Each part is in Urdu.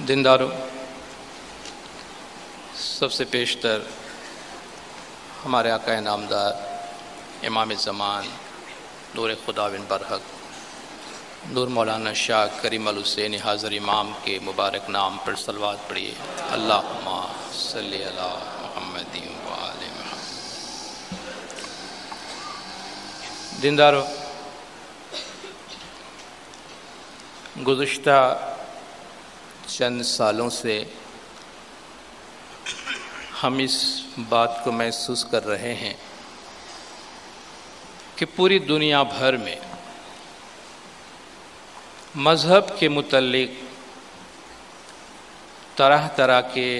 دینداروں، سب سے پیشتر ہمارے آقا نامدار امام زمان نور خدا بن برحق نور مولانا شاہ کریم الحسین حاضر امام کے مبارک نام پر صلوات پڑھیے۔ اللہم صلی علی محمد و آل محمد۔ دینداروں، گزشتہ چند سالوں سے ہم اس بات کو محسوس کر رہے ہیں کہ پوری دنیا بھر میں مذہب کے متعلق طرح طرح کے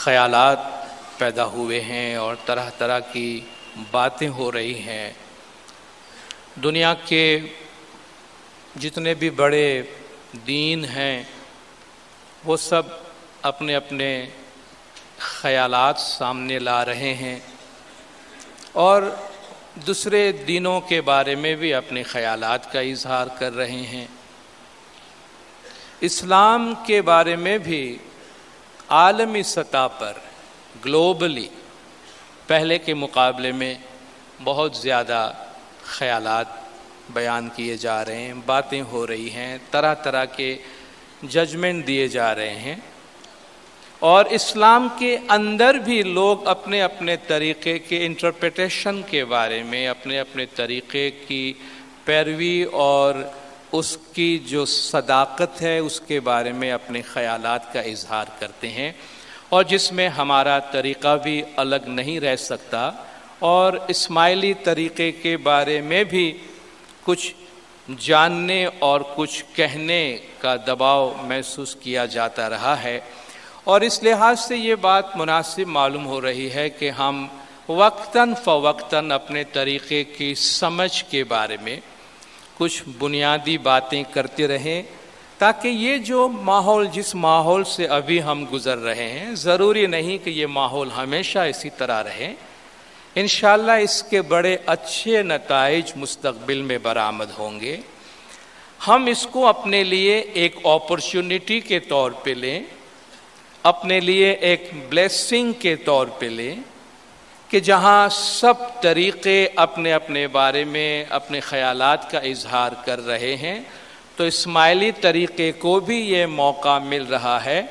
خیالات پیدا ہوئے ہیں اور طرح طرح کی باتیں ہو رہی ہیں۔ دنیا کے جتنے بھی بڑے دین ہیں وہ سب اپنے اپنے خیالات سامنے لا رہے ہیں اور دوسرے دینوں کے بارے میں بھی اپنے خیالات کا اظہار کر رہے ہیں۔ اسلام کے بارے میں بھی عالمی سطح پر گلوبلی پہلے کے مقابلے میں بہت زیادہ خیالات بیان کیے جا رہے ہیں، باتیں ہو رہی ہیں، طرح طرح کے ججمنٹ دیے جا رہے ہیں، اور اسلام کے اندر بھی لوگ اپنے اپنے طریقے کے انٹرپریٹیشن کے بارے میں اپنے اپنے طریقے کی پیروی اور اس کی جو صداقت ہے اس کے بارے میں اپنے خیالات کا اظہار کرتے ہیں، اور جس میں ہمارا طریقہ بھی الگ نہیں رہ سکتا، اور اسماعیلی طریقے کے بارے میں بھی کچھ جاننے اور کچھ کہنے کا دباؤ محسوس کیا جاتا رہا ہے، اور اس لحاظ سے یہ بات مناسب معلوم ہو رہی ہے کہ ہم وقتاً فوقتاً اپنے طریقے کی سمجھ کے بارے میں کچھ بنیادی باتیں کرتے رہیں، تاکہ یہ جو ماحول جس ماحول سے ابھی ہم گزر رہے ہیں، ضروری نہیں کہ یہ ماحول ہمیشہ اسی طرح رہے، انشاءاللہ اس کے بڑے اچھے نتائج مستقبل میں برآمد ہوں گے۔ ہم اس کو اپنے لیے ایک اپرچونٹی کے طور پہ لیں، اپنے لیے ایک بلیسنگ کے طور پہ لیں کہ جہاں سب طریقے اپنے اپنے بارے میں اپنے خیالات کا اظہار کر رہے ہیں، تو اسماعیلی طریقے کو بھی یہ موقع مل رہا ہے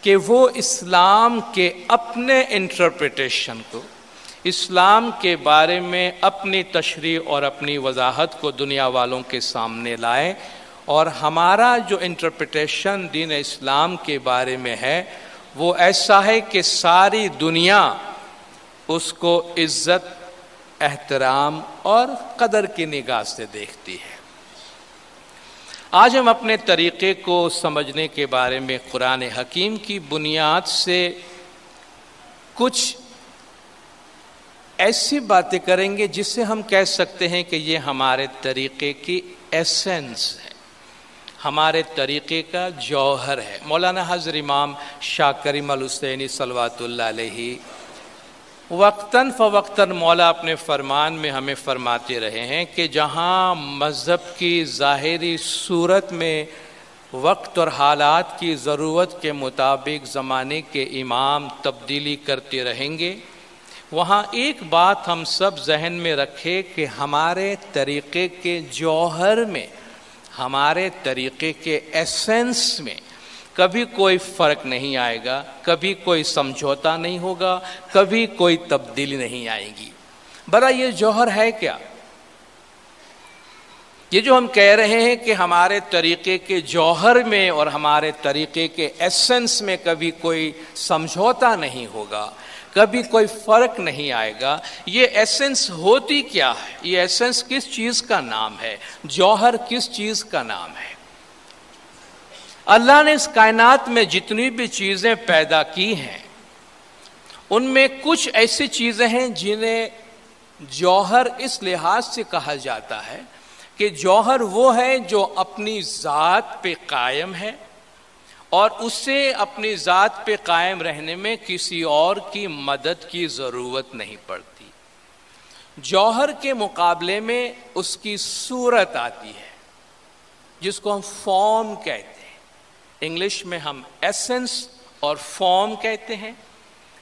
کہ وہ اسلام کے اپنے انٹرپریٹیشن کو، اسلام کے بارے میں اپنی تشریح اور اپنی وضاحت کو دنیا والوں کے سامنے لائیں، اور ہمارا جو انٹرپریٹیشن دین اسلام کے بارے میں ہے وہ ایسا ہے کہ ساری دنیا اس کو عزت، احترام اور قدر کی نگاہ سے دیکھتی ہے۔ آج ہم اپنے طریقے کو سمجھنے کے بارے میں قرآن حکیم کی بنیاد سے کچھ ایسی باتیں کریں گے جس سے ہم کہہ سکتے ہیں کہ یہ ہمارے طریقے کی ایسنس ہے، ہمارے طریقے کا جوہر ہے۔ مولانا حضرت امام شاہ کریم الحسینی صلوات اللہ علیہ وقتاً فوقتاً مولا اپنے فرمان میں ہمیں فرماتے رہے ہیں کہ جہاں مذہب کی ظاہری صورت میں وقت اور حالات کی ضرورت کے مطابق زمانے کے امام تبدیلی کرتے رہیں گے، وہاں ایک بات ہم سب ذہن میں رکھے کہ ہمارے طریقے کے جوہر میں، ہمارے طریقے کے ایسنس میں کبھی کوئی فرق نہیں آئے گا، کبھی کوئی سمجھوتا نہیں ہوگا، کبھی کوئی تبدیلی نہیں آئے گی۔ بھلا یہ جوہر ہے کیا؟ یہ جو ہم کہہ رہے ہیں کہ ہمارے طریقے کے جوہر میں اور ہمارے طریقے کے ایسنس میں کبھی کوئی سمجھوتا نہیں ہوگا، کبھی کوئی فرق نہیں آئے گا، یہ ایسنس ہوتی کیا ہے؟ یہ ایسنس کس چیز کا نام ہے؟ جوہر کس چیز کا نام ہے؟ اللہ نے اس کائنات میں جتنی بھی چیزیں پیدا کی ہیں ان میں کچھ ایسی چیزیں ہیں جنہیں جوہر اس لحاظ سے کہا جاتا ہے کہ جوہر وہ ہے جو اپنی ذات پہ قائم ہے اور اسے اپنی ذات پہ قائم رہنے میں کسی اور کی مدد کی ضرورت نہیں پڑتی۔ جوہر کے مقابلے میں اس کی صورت آتی ہے جس کو ہم فارم کہتے ہیں، انگلش میں ہم ایسنس اور فارم کہتے ہیں،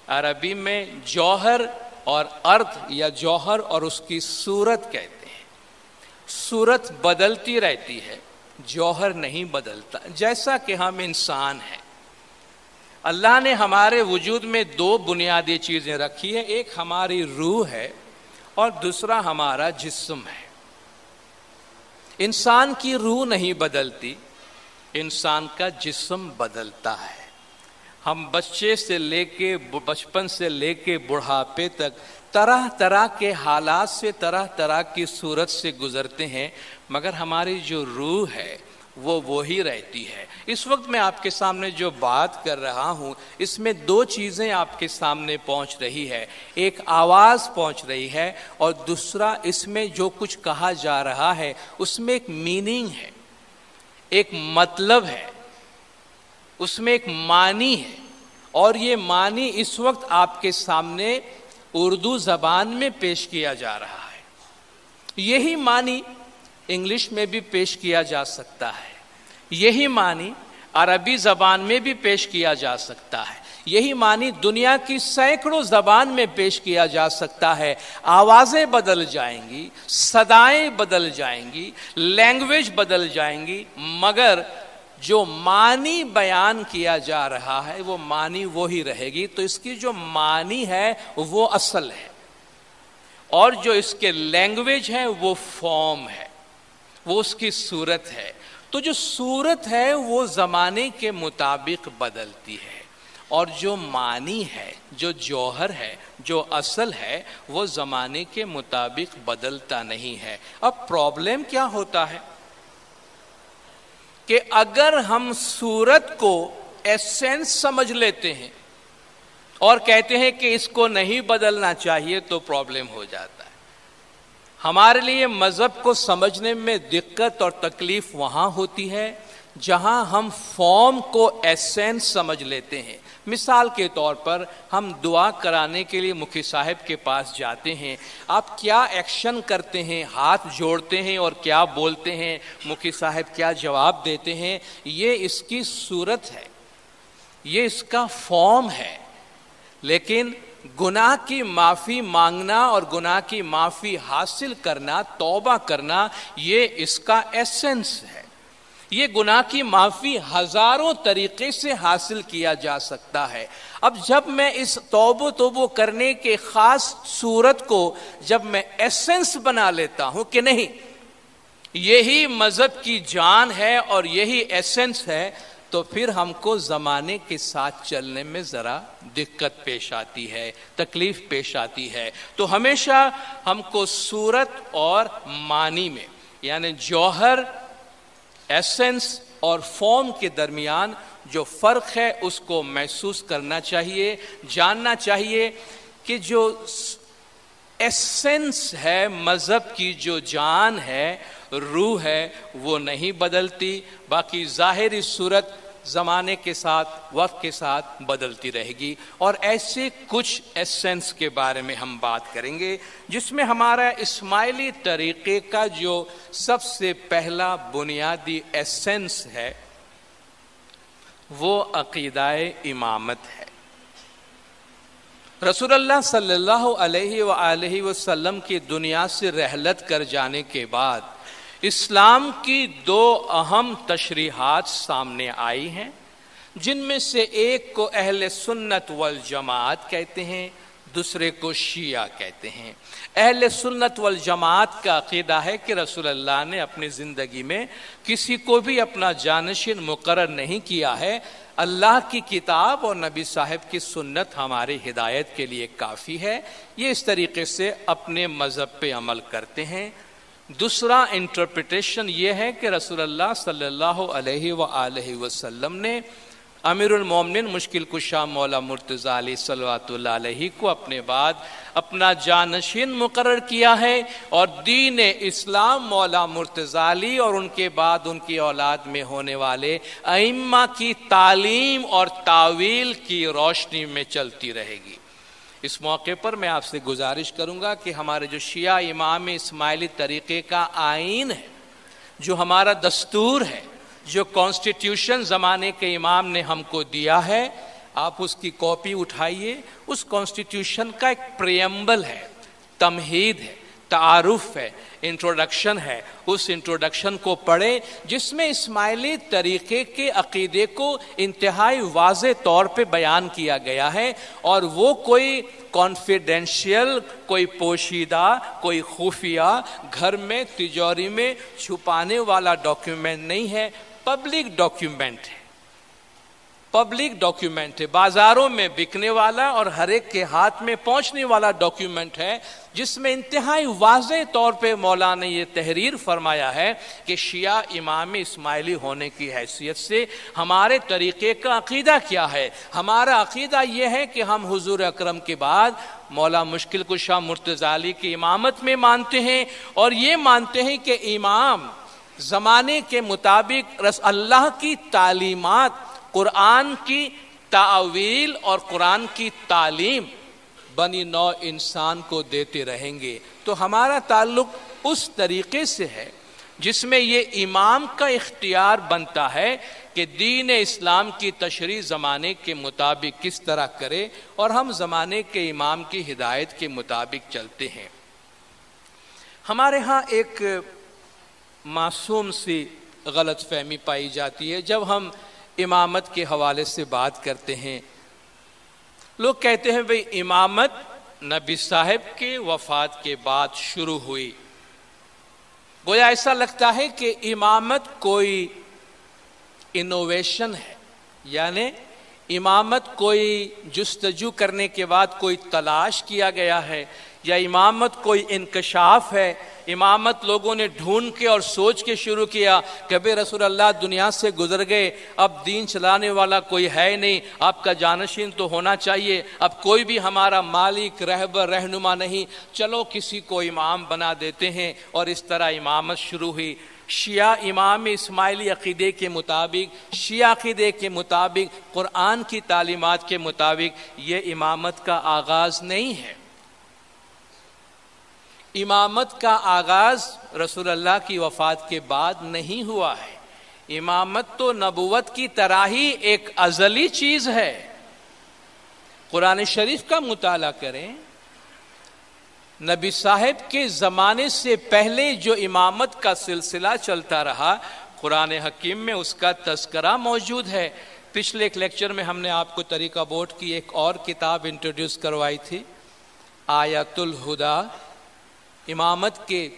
عربی میں جوہر اور ارتھ یا جوہر اور اس کی صورت کہتے ہیں۔ صورت بدلتی رہتی ہے، جوہر نہیں بدلتا، جیسا کہ ہم انسان ہیں۔ اللہ نے ہمارے وجود میں دو بنیادی چیزیں رکھی ہیں، ایک ہماری روح ہے اور دوسرا ہمارا جسم ہے۔ انسان کی روح نہیں بدلتی، انسان کا جسم بدلتا ہے۔ ہم بچپن سے لے کے بڑھاپے تک طرح طرح کے حالات سے، طرح طرح کی صورت سے گزرتے ہیں، مگر ہماری جو روح ہے وہ وہی رہتی ہے۔ اس وقت میں آپ کے سامنے جو بات کر رہا ہوں، اس میں دو چیزیں آپ کے سامنے پہنچ رہی ہے، ایک آواز پہنچ رہی ہے اور دوسرا اس میں جو کچھ کہا جا رہا ہے اس میں ایک میننگ ہے، ایک مطلب ہے، اس میں ایک معنی ہے، اور یہ معنی اس وقت آپ کے سامنے اردو زبان میں پیش کیا جا رہا ہے۔ یہی معنی انگلش میں بھی پیش کیا جا سکتا ہے، یہی معنی عربی زبان میں بھی پیش کیا جا سکتا ہے، یہی معنی دنیا کی سینکڑوں زبان میں پیش کیا جا سکتا ہے۔ آوازیں بدل جائیں گی، صدائیں بدل جائیں گی، لینگویج بدل جائیں گی، مگر جو معنی بیان کیا جا رہا ہے وہ معنی وہی رہے گی۔ تو اس کی جو معنی ہے وہ اصل ہے، اور جو اس کے لینگویج ہے وہ فارم ہے، وہ اس کی صورت ہے۔ تو جو صورت ہے وہ زمانے کے مطابق بدلتی ہے، اور جو معنی ہے، جو جوہر ہے، جو اصل ہے، وہ زمانے کے مطابق بدلتا نہیں ہے۔ اب پرابلم کیا ہوتا ہے کہ اگر ہم صورت کو ایسنس سمجھ لیتے ہیں اور کہتے ہیں کہ اس کو نہیں بدلنا چاہیے تو پرابلم ہو جاتا ہے۔ ہمارے لیے مذہب کو سمجھنے میں دقت اور تکلیف وہاں ہوتی ہے جہاں ہم فارم کو ایسنس سمجھ لیتے ہیں۔ مثال کے طور پر ہم دعا کرانے کے لیے مفتی صاحب کے پاس جاتے ہیں، آپ کیا ایکشن کرتے ہیں، ہاتھ جوڑتے ہیں اور کیا بولتے ہیں، مفتی صاحب کیا جواب دیتے ہیں، یہ اس کی صورت ہے، یہ اس کا فارم ہے۔ لیکن گناہ کی معافی مانگنا اور گناہ کی معافی حاصل کرنا، توبہ کرنا، یہ اس کا ایسنس ہے۔ یہ گناہ کی معافی ہزاروں طریقے سے حاصل کیا جا سکتا ہے۔ اب جب میں اس توبہ کرنے کے خاص صورت کو جب میں ایسنس بنا لیتا ہوں کہ نہیں یہی مذہب کی جان ہے اور یہی ایسنس ہے، تو پھر ہم کو زمانے کے ساتھ چلنے میں ذرا دقت پیش آتی ہے، تکلیف پیش آتی ہے۔ تو ہمیشہ ہم کو صورت اور معنی میں، یعنی جوہر، ایسنس اور فارم کے درمیان جو فرق ہے اس کو محسوس کرنا چاہیے، جاننا چاہیے کہ جو ایسنس ہے، مذہب کی جو جان ہے، روح ہے، وہ نہیں بدلتی، باقی ظاہری صورت زمانے کے ساتھ، وقت کے ساتھ بدلتی رہے گی۔ اور ایسے کچھ ایسنس کے بارے میں ہم بات کریں گے جس میں ہمارا اسماعیلی طریقے کا جو سب سے پہلا بنیادی ایسنس ہے وہ عقیدہ امامت ہے۔ رسول اللہ صلی اللہ علیہ وآلہ وسلم کی دنیا سے رحلت کر جانے کے بعد اسلام کی دو اہم تشریحات سامنے آئی ہیں، جن میں سے ایک کو اہل سنت والجماعت کہتے ہیں، دوسرے کو شیعہ کہتے ہیں۔ اہل سنت والجماعت کا عقیدہ ہے کہ رسول اللہ نے اپنی زندگی میں کسی کو بھی اپنا جانشین مقرر نہیں کیا ہے، اللہ کی کتاب اور نبی صاحب کی سنت ہماری ہدایت کے لیے کافی ہے، یہ اس طریقے سے اپنے مذہب پہ عمل کرتے ہیں۔ دوسرا انٹرپریٹیشن یہ ہے کہ رسول اللہ صلی اللہ علیہ وآلہ وسلم نے امیر المومنین مشکل کشا مولا مرتضیٰ علیہ صلوات اللہ علیہ کو اپنے بعد اپنا جانشین مقرر کیا ہے، اور دین اسلام مولا مرتضیٰ علی اور ان کے بعد ان کی اولاد میں ہونے والے ائمہ کی تعلیم اور تعویل کی روشنی میں چلتی رہے گی۔ اس موقع پر میں آپ سے گزارش کروں گا کہ ہمارے جو شیعہ امام اسماعیلی طریقے کا آئین ہے، جو ہمارا دستور ہے، جو کانسٹیٹیوشن زمانے کے امام نے ہم کو دیا ہے، آپ اس کی کاپی اٹھائیے، اس کانسٹیٹیوشن کا ایک پریمبل ہے، تمہید ہے، تعارف ہے، انٹروڈکشن ہے، اس انٹروڈکشن کو پڑھیں جس میں اسماعیلی طریقے کے عقیدے کو انتہائی واضح طور پہ بیان کیا گیا ہے، اور وہ کوئی کانفیڈینشیل، کوئی پوشیدہ، کوئی خفیہ، گھر میں تجوری میں چھپانے والا ڈاکیومنٹ نہیں ہے، پبلک ڈاکیومنٹ ہے، پبلک ڈاکیومنٹ ہے، بازاروں میں بکنے والا اور ہر ایک کے ہاتھ میں پہنچنے والا ڈاکیومنٹ ہے، جس میں انتہائی واضح طور پہ مولانا نے یہ تحریر فرمایا ہے کہ شیعہ امام اسماعیلی ہونے کی حیثیت سے ہمارے طریقے کا عقیدہ کیا ہے۔ ہمارا عقیدہ یہ ہے کہ ہم حضور اکرم کے بعد مولا مشکل کشا مرتضی علی کی امامت میں مانتے ہیں، اور یہ مانتے ہیں کہ امام زمانے کے مطابق اللہ کی تعلیمات، قرآن کی تعویل اور قرآن کی تعلیم بنی نوع انسان کو دیتے رہیں گے۔ تو ہمارا تعلق اس طریقے سے ہے جس میں یہ امام کا اختیار بنتا ہے کہ دین اسلام کی تشریح زمانے کے مطابق کس طرح کرے، اور ہم زمانے کے امام کی ہدایت کے مطابق چلتے ہیں۔ ہمارے ہاں ایک معصوم سی غلط فہمی پائی جاتی ہے جب ہم امامت کے حوالے سے بات کرتے ہیں۔ لوگ کہتے ہیں بھئی امامت نبی صاحب کے وفات کے بعد شروع ہوئی، گویا ایسا لگتا ہے کہ امامت کوئی انوویشن ہے، یعنی امامت کوئی جستجو کرنے کے بعد کوئی تلاش کیا گیا ہے، یا امامت کوئی انکشاف ہے، امامت لوگوں نے ڈھونڈ کے اور سوچ کے شروع کیا کہ بے رسول اللہ دنیا سے گزر گئے، اب دین چلانے والا کوئی ہے نہیں، آپ کا جانشین تو ہونا چاہیے، اب کوئی بھی ہمارا مالک، رہبر، رہنما نہیں، چلو کسی کو امام بنا دیتے ہیں، اور اس طرح امامت شروع ہوئی۔ شیعہ امام اسماعیلی عقیدے کے مطابق، شیعہ عقیدے کے مطابق، قرآن کی تعلیمات کے مطابق یہ امامت کا آغاز نہیں ہے۔ امامت کا آغاز رسول اللہ کی وفات کے بعد نہیں ہوا ہے۔ امامت تو نبوت کی طرح ہی ایک ازلی چیز ہے۔ قرآن شریف کا مطالعہ کریں، نبی صاحب کے زمانے سے پہلے جو امامت کا سلسلہ چلتا رہا، قرآن حکیم میں اس کا تذکرہ موجود ہے۔ پچھلے ایک لیکچر میں ہم نے آپ کو طریقہ بورڈ کی ایک اور کتاب انٹروڈیوس کروائی تھی، آیت الہدا۔ امامت کے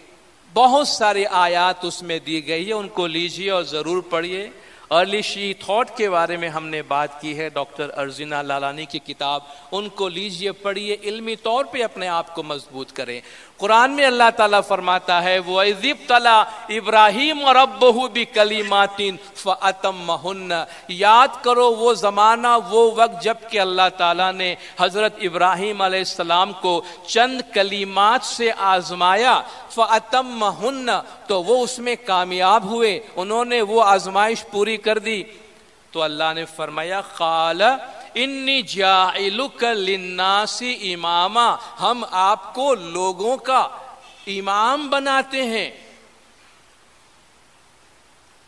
بہت سارے آیات اس میں دی گئی ہے، ان کو لیجئے اور ضرور پڑھیے۔ ارلی شیعی تھاٹ کے بارے میں ہم نے بات کی ہے، ڈاکٹر ارزینہ لالانی کی کتاب، ان کو لیجئے، پڑھیے، علمی طور پہ اپنے آپ کو مضبوط کریں۔ قرآن میں اللہ تعالیٰ فرماتا ہے وَإِذِ ابْتَلَىٰ إِبْرَاهِيمَ رَبُّهُ بِكَلِمَاتٍ فَأَتَمَّهُنَّ۔ یاد کرو وہ زمانہ، وہ وقت جب کہ اللہ تعالیٰ نے حضرت ابراہیم علیہ السلام کو چند کلمات سے آزمایا، فَأَتَمَّهُنَّ، تو وہ اس میں کامیاب ہوئے، انہوں نے وہ آزمائش پوری کر دی۔ تو اللہ نے فرمایا قَالَ انی جاعلک للناس اماما، ہم آپ کو لوگوں کا امام بناتے ہیں۔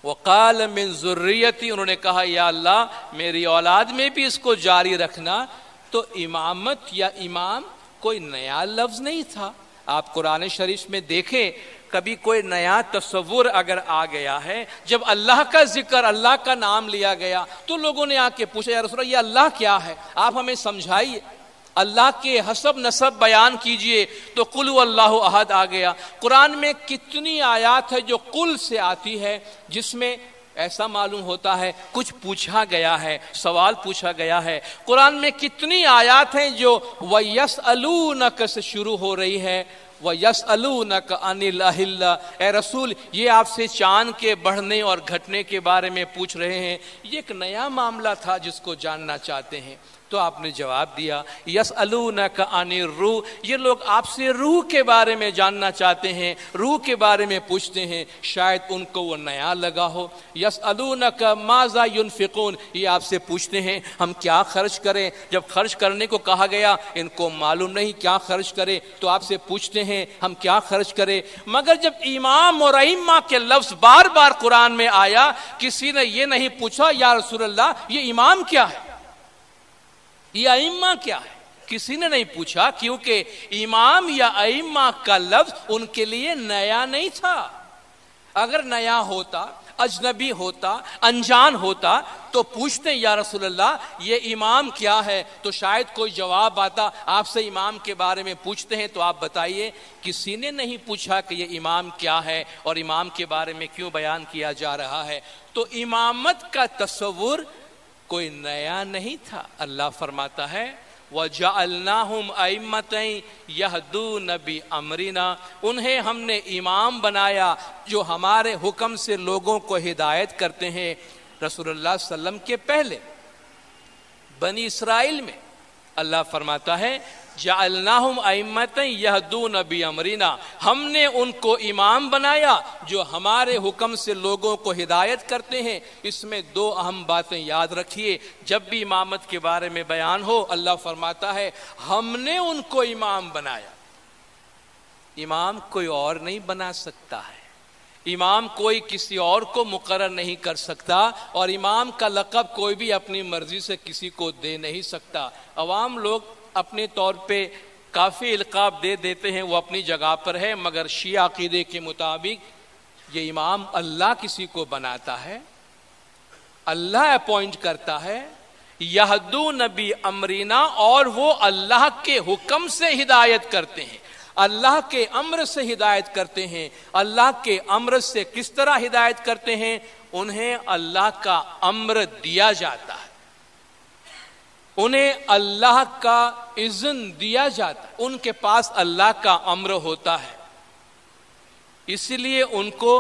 وقال من ذریتی، انہوں نے کہا یا اللہ میری اولاد میں بھی اس کو جاری رکھنا۔ تو امامت یا امام کوئی نیا لفظ نہیں تھا۔ آپ قرآن شریف میں دیکھیں، کبھی کوئی نیا تصور اگر آ گیا ہے، جب اللہ کا ذکر، اللہ کا نام لیا گیا، تو لوگوں نے آ کے پوچھا یا رسول اللہ یہ اللہ کیا ہے، آپ ہمیں سمجھائیے، اللہ کے حسب نسب بیان کیجئے۔ تو قل هو اللہ احد آ گیا۔ قرآن میں کتنی آیات ہے جو قل سے آتی ہے، جس میں ایسا معلوم ہوتا ہے کچھ پوچھا گیا ہے، سوال پوچھا گیا ہے۔ قرآن میں کتنی آیات ہیں جو وَيَسْأَلُونَكَ سے شروع ہو رہی ہے، وَيَسْأَلُونَكَ عَنِ الْأَهِلَّةِ، اے رسول یہ آپ سے چاند کے بڑھنے اور گھٹنے کے بارے میں پوچھ رہے ہیں۔ یہ ایک نیا معاملہ تھا جس کو جاننا چاہتے ہیں۔ تو آپ نے جواب دیا یسألونک عن الروح، یہ لوگ آپ سے روح کے بارے میں جاننا چاہتے ہیں، روح کے بارے میں پوچھتے ہیں، شاید ان کو وہ نیا لگا ہو۔ یسألونک ماذا ينفقون، یہ آپ سے پوچھتے ہیں ہم کیا خرچ کریں۔ جب خرچ کرنے کو کہا گیا ان کو معلوم نہیں کیا خرچ کرے، تو آپ سے پوچھتے ہیں ہم کیا خرچ کریں۔ مگر جب امام اور ائمہ کے لفظ بار بار قرآن میں آیا، کسی نے یہ نہیں پوچھا یا رسول اللہ یہ امام کیا ہے، یہ ائمہ کیا ہے، کسی نے نہیں پوچھا، کیونکہ امام یا ائمہ کا لفظ ان کے لیے نیا نہیں تھا۔ اگر نیا ہوتا، اجنبی ہوتا، انجان ہوتا تو پوچھتے یا رسول اللہ یہ امام کیا ہے، تو شاید کوئی جواب آتا۔ آپ سے امام کے بارے میں پوچھتے ہیں تو آپ بتائیے، کسی نے نہیں پوچھا کہ یہ امام کیا ہے اور امام کے بارے میں کیوں بیان کیا جا رہا ہے۔ تو امامت کا تصور کوئی نیا نہیں تھا۔ اللہ فرماتا ہے وَجَعَلْنَاهُمْ أَئِمَّةً يَهْدُونَ بِأَمْرِنَا، انہیں ہم نے امام بنایا جو ہمارے حکم سے لوگوں کو ہدایت کرتے ہیں۔ رسول اللہ صلی اللہ علیہ وسلم کے پہلے بنی اسرائیل میں اللہ فرماتا ہے جعلناہم ائمۃ یہدون بامرنا، ہم نے ان کو امام بنایا جو ہمارے حکم سے لوگوں کو ہدایت کرتے ہیں۔ اس میں دو اہم باتیں یاد رکھیے، جب بھی امامت کے بارے میں بیان ہو اللہ فرماتا ہے ہم نے ان کو امام بنایا۔ امام کوئی اور نہیں بنا سکتا ہے، امام کوئی کسی اور کو مقرر نہیں کر سکتا، اور امام کا لقب کوئی بھی اپنی مرضی سے کسی کو دے نہیں سکتا۔ عوام لوگ اپنے طور پہ کافی القاب دے دیتے ہیں، وہ اپنی جگہ پر ہے، مگر شیعہ عقیدے کے مطابق یہ امام اللہ کسی کو بناتا ہے، اللہ اپوائنٹ کرتا ہے، یہدون بامرنا، اور وہ اللہ کے حکم سے ہدایت کرتے ہیں، اللہ کے امر سے ہدایت کرتے ہیں۔ اللہ کے امر سے کس طرح ہدایت کرتے ہیں؟ انہیں اللہ کا امر دیا جاتا ہے، انہیں اللہ کا اذن دیا جاتا ہے، ان کے پاس اللہ کا امر ہوتا ہے، اسی لیے ان کو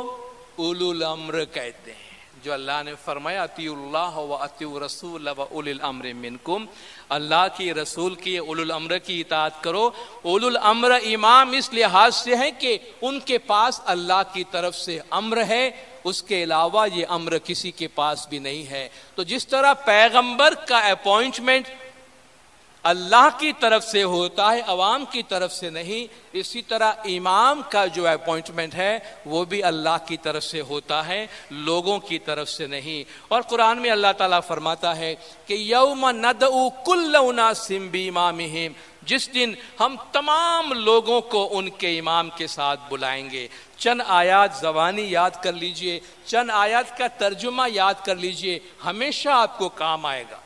اولو الامر کہتے ہیں۔ جو اللہ نے فرمایا اطیعوا اللہ و اطیعوا الرسول و اولی الامر منکم، اللہ کی رسول کی اولو الامر کی اطاعت کرو۔ اولو الامر امام اس لحاظ سے ہے کہ ان کے پاس اللہ کی طرف سے امر ہے، اس کے علاوہ یہ امر کسی کے پاس بھی نہیں ہے۔ تو جس طرح پیغمبر کا اپوائنٹمنٹ اللہ کی طرف سے ہوتا ہے، عوام کی طرف سے نہیں، اسی طرح امام کا جو اپوائنٹمنٹ ہے وہ بھی اللہ کی طرف سے ہوتا ہے، لوگوں کی طرف سے نہیں۔ اور قرآن میں اللہ تعالیٰ فرماتا ہے کہ یوم ندعو کل اناس بامامہم، جس دن ہم تمام لوگوں کو ان کے امام کے ساتھ بلائیں گے۔ چند آیات زبانی یاد کر لیجئے، چند آیات کا ترجمہ یاد کر لیجئے، ہمیشہ آپ کو کام آئے گا۔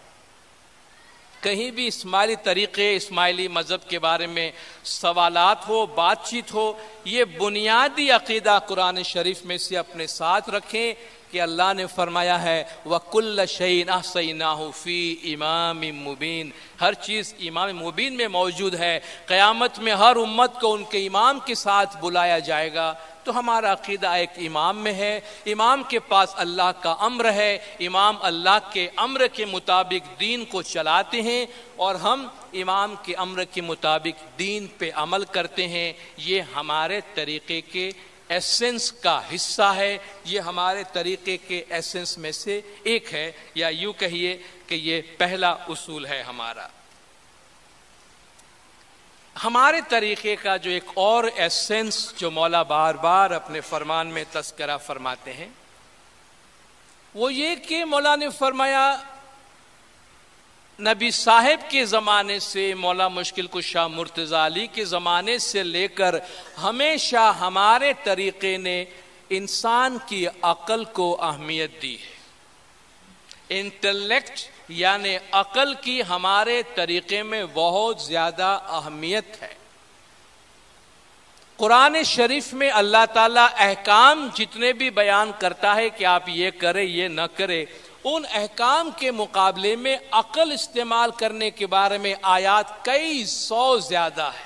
کہیں بھی اسماعیلی طریقے، اسماعیلی مذہب کے بارے میں سوالات ہو، بات چیت ہو، یہ بنیادی عقیدہ قرآن شریف میں سے اپنے ساتھ رکھیں کہ اللہ نے فرمایا ہے وَكُلَّ شَيْءٍ أَحْصَيْنَاهُ فِي إِمَامٍ مُبِينٍ، ہر چیز امام مبین میں موجود ہے۔ قیامت میں ہر امت کو ان کے امام کے ساتھ بلایا جائے گا۔ تو ہمارا عقیدہ ایک امام میں ہے، امام کے پاس اللہ کا امر ہے، امام اللہ کے امر کے مطابق دین کو چلاتے ہیں، اور ہم امام کے امر کے مطابق دین پہ عمل کرتے ہیں۔ یہ ہمارے طریقے کے ایسنس کا حصہ ہے، یہ ہمارے طریقے کے ایسنس میں سے ایک ہے، یا یوں کہیے کہ یہ پہلا اصول ہے ہمارا۔ ہمارے طریقے کا جو ایک اور ایسنس جو مولا بار بار اپنے فرمان میں تذکرہ فرماتے ہیں وہ یہ کہ مولا نے فرمایا نبی صاحب کے زمانے سے، مولا مشکل کشا مرتضی علی کے زمانے سے لے کر ہمیشہ ہمارے طریقے نے انسان کی عقل کو اہمیت دی ہے۔ انٹلیکٹ یعنی عقل کی ہمارے طریقے میں بہت زیادہ اہمیت ہے۔ قرآن شریف میں اللہ تعالیٰ احکام جتنے بھی بیان کرتا ہے کہ آپ یہ کریں یہ نہ کریں، ان احکام کے مقابلے میں عقل استعمال کرنے کے بارے میں آیات کئی سو زیادہ ہے،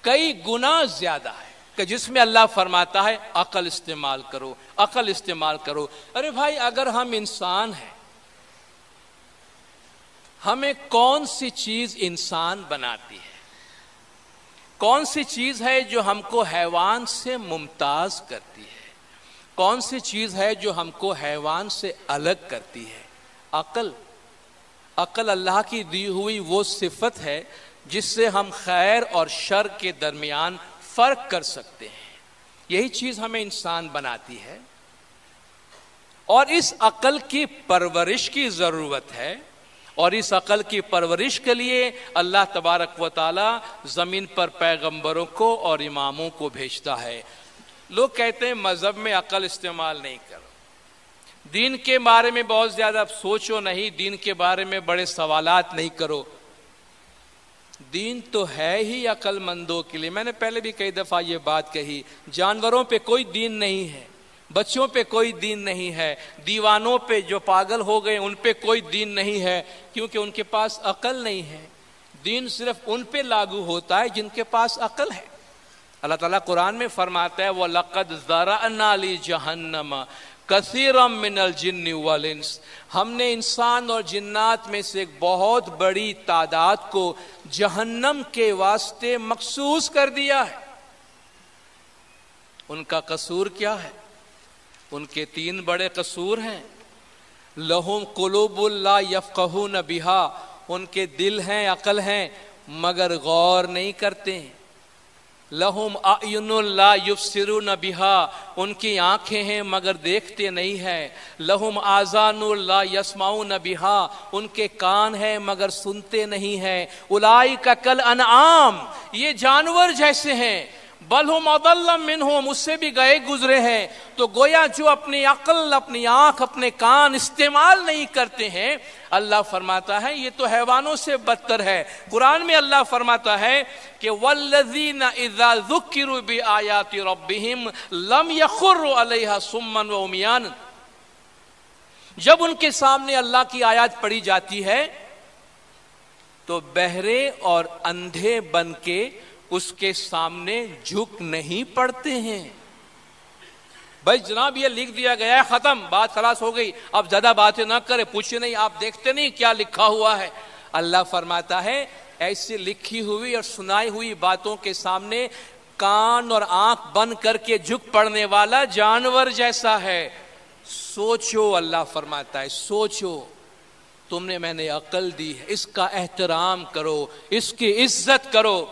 کئی گنا زیادہ ہے، کہ جس میں اللہ فرماتا ہے عقل استعمال کرو، عقل استعمال کرو۔ ارے بھائی اگر ہم انسان ہیں، ہمیں کون سی چیز انسان بناتی ہے؟ کون سی چیز ہے جو ہم کو حیوان سے ممتاز کرتی ہے؟ کون سی چیز ہے جو ہم کو حیوان سے الگ کرتی ہے؟ عقل۔ عقل اللہ کی دی ہوئی وہ صفت ہے جس سے ہم خیر اور شر کے درمیان فرق کر سکتے ہیں۔ یہی چیز ہمیں انسان بناتی ہے، اور اس عقل کی پرورش کی ضرورت ہے، اور اس عقل کی پرورش کے لیے اللہ تبارک و تعالی زمین پر پیغمبروں کو اور اماموں کو بھیجتا ہے۔ لوگ کہتے ہیں مذہب میں عقل استعمال نہیں کرو، دین کے بارے میں بہت زیادہ سوچو نہیں، دین کے بارے میں بڑے سوالات نہیں کرو۔ دین تو ہے ہی عقل مندوں کے لیے۔ میں نے پہلے بھی کئی دفعہ یہ بات کہی، جانوروں پہ کوئی دین نہیں ہے، بچوں پہ کوئی دین نہیں ہے، دیوانوں پہ جو پاگل ہو گئے ان پہ کوئی دین نہیں ہے، کیونکہ ان کے پاس عقل نہیں ہے۔ دین صرف ان پہ لاگو ہوتا ہے جن کے پاس عقل ہے۔ اللہ تعالیٰ قرآن میں فرماتا ہے وَلَقَدْ ذَرَأْنَا لِجَهَنَّمَ كَثِيرًا مِنَ الْجِنِّ وَالْإِنسِ، ہم نے انسان اور جنات میں سے ایک بہت بڑی تعداد کو جہنم کے واسطے مخصوص کر دیا ہے۔ ان کا قصور کیا ہے؟ ان کے 3 بڑے قصور ہیں۔ لہم قلوب لا یفقہون بہا، ان کے دل ہیں، عقل ہیں، مگر غور نہیں کرتے ہیں۔ لہم اعین لا یبصرون بہا، ان کی آنکھیں ہیں مگر دیکھتے نہیں ہیں۔ لہم آذان لا یسمعون بہا، ان کے کان ہیں مگر سنتے نہیں ہیں۔ اولئک کالانعام، یہ جانور جیسے ہیں، بل ہم اضل منہم، اس سے بھی گئے گزرے ہیں۔ تو گویا جو اپنی عقل، اپنی آنکھ، اپنے کان استعمال نہیں کرتے ہیں، اللہ فرماتا ہے یہ تو حیوانوں سے بدتر ہے۔ قرآن میں اللہ فرماتا ہے کہ والذین اذا ذکروا بآیات ربہم لم یخروا علیہا صما وعمیانا، جب ان کے سامنے اللہ کی آیات پڑھی جاتی ہے تو بہرے اور اندھے بن کے اس کے سامنے جھک نہیں پڑتے ہیں۔ بھائی جناب یہ لکھ دیا گیا ہے، ختم، بات خلاص ہو گئی، اب زیادہ باتیں نہ کرے، پوچھے نہیں، آپ دیکھتے نہیں کیا لکھا ہوا ہے۔ اللہ فرماتا ہے ایسی لکھی ہوئی اور سنائی ہوئی باتوں کے سامنے کان اور آنکھ بند کر کے جھک پڑنے والا جانور جیسا ہے۔ سوچو، اللہ فرماتا ہے سوچو، تم نے میں نے عقل دی ہے، اس کا احترام کرو، اس کی عزت کرو،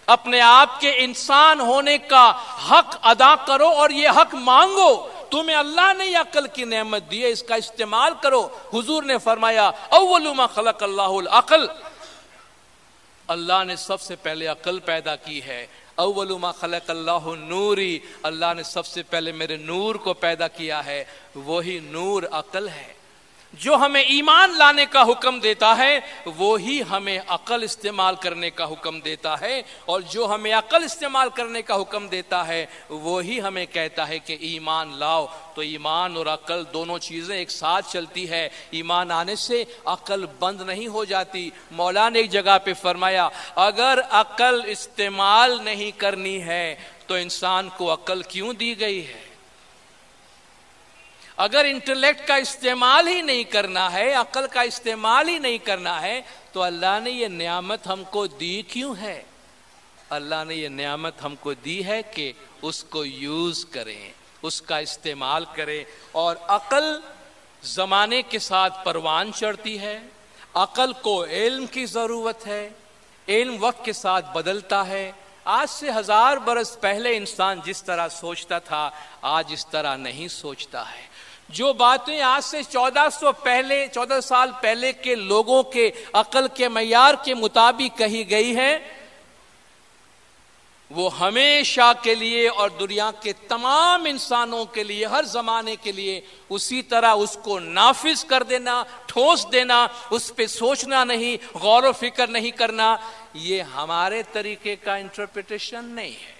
اپنے آپ کے انسان ہونے کا حق ادا کرو اور یہ حق مانگو۔ تمہیں اللہ نے یہ عقل کی نعمت دی ہے، اس کا استعمال کرو۔ حضور نے فرمایا اول ما خلق اللہ العقل، اللہ نے سب سے پہلے عقل پیدا کی ہے۔ اول ما خلق اللہ نوری، اللہ نے سب سے پہلے میرے نور کو پیدا کیا ہے، وہی نور عقل ہے۔ جو ہمیں ایمان لانے کا حکم دیتا ہے وہی ہمیں عقل استعمال کرنے کا حکم دیتا ہے، اور جو ہمیں عقل استعمال کرنے کا حکم دیتا ہے وہی ہمیں کہتا ہے کہ ایمان لاؤ۔ تو ایمان اور عقل دونوں چیزیں ایک ساتھ چلتی ہے، ایمان آنے سے عقل بند نہیں ہو جاتی۔ مولا نے ایک جگہ پہ فرمایا اگر عقل استعمال نہیں کرنی ہے تو انسان کو عقل کیوں دی گئی ہے؟ اگر انٹلیکٹ کا استعمال ہی نہیں کرنا ہے، عقل کا استعمال ہی نہیں کرنا ہے، تو اللہ نے یہ نعمت ہم کو دی کیوں ہے؟ اللہ نے یہ نعمت ہم کو دی ہے کہ اس کو یوز کریں، اس کا استعمال کریں۔ اور عقل زمانے کے ساتھ پروان چڑھتی ہے، عقل کو علم کی ضرورت ہے، علم وقت کے ساتھ بدلتا ہے۔ آج سے 1000 برس پہلے انسان جس طرح سوچتا تھا آج اس طرح نہیں سوچتا ہے۔ جو باتیں آج سے 1400 سال پہلے کے لوگوں کے عقل کے معیار کے مطابق کہی گئی ہے، وہ ہمیشہ کے لیے اور دنیا کے تمام انسانوں کے لیے، ہر زمانے کے لیے اسی طرح اس کو نافذ کر دینا، ٹھوس دینا، اس پہ سوچنا نہیں، غور و فکر نہیں کرنا، یہ ہمارے طریقے کا انٹرپریٹیشن نہیں ہے۔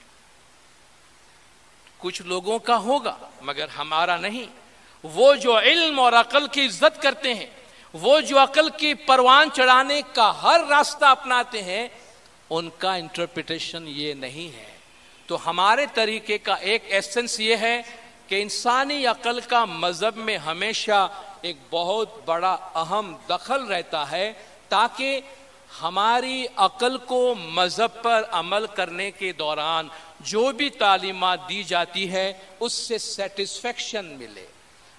کچھ لوگوں کا ہوگا مگر ہمارا نہیں۔ وہ جو علم اور عقل کی عزت کرتے ہیں، وہ جو عقل کی پروان چڑھانے کا ہر راستہ اپناتے ہیں، ان کا انٹرپریٹیشن یہ نہیں ہے۔ تو ہمارے طریقے کا ایک ایسنس یہ ہے کہ انسانی عقل کا مذہب میں ہمیشہ ایک بہت بڑا اہم دخل رہتا ہے تاکہ ہماری عقل کو مذہب پر عمل کرنے کے دوران جو بھی تعلیمات دی جاتی ہے اس سے سیٹسفیکشن ملے،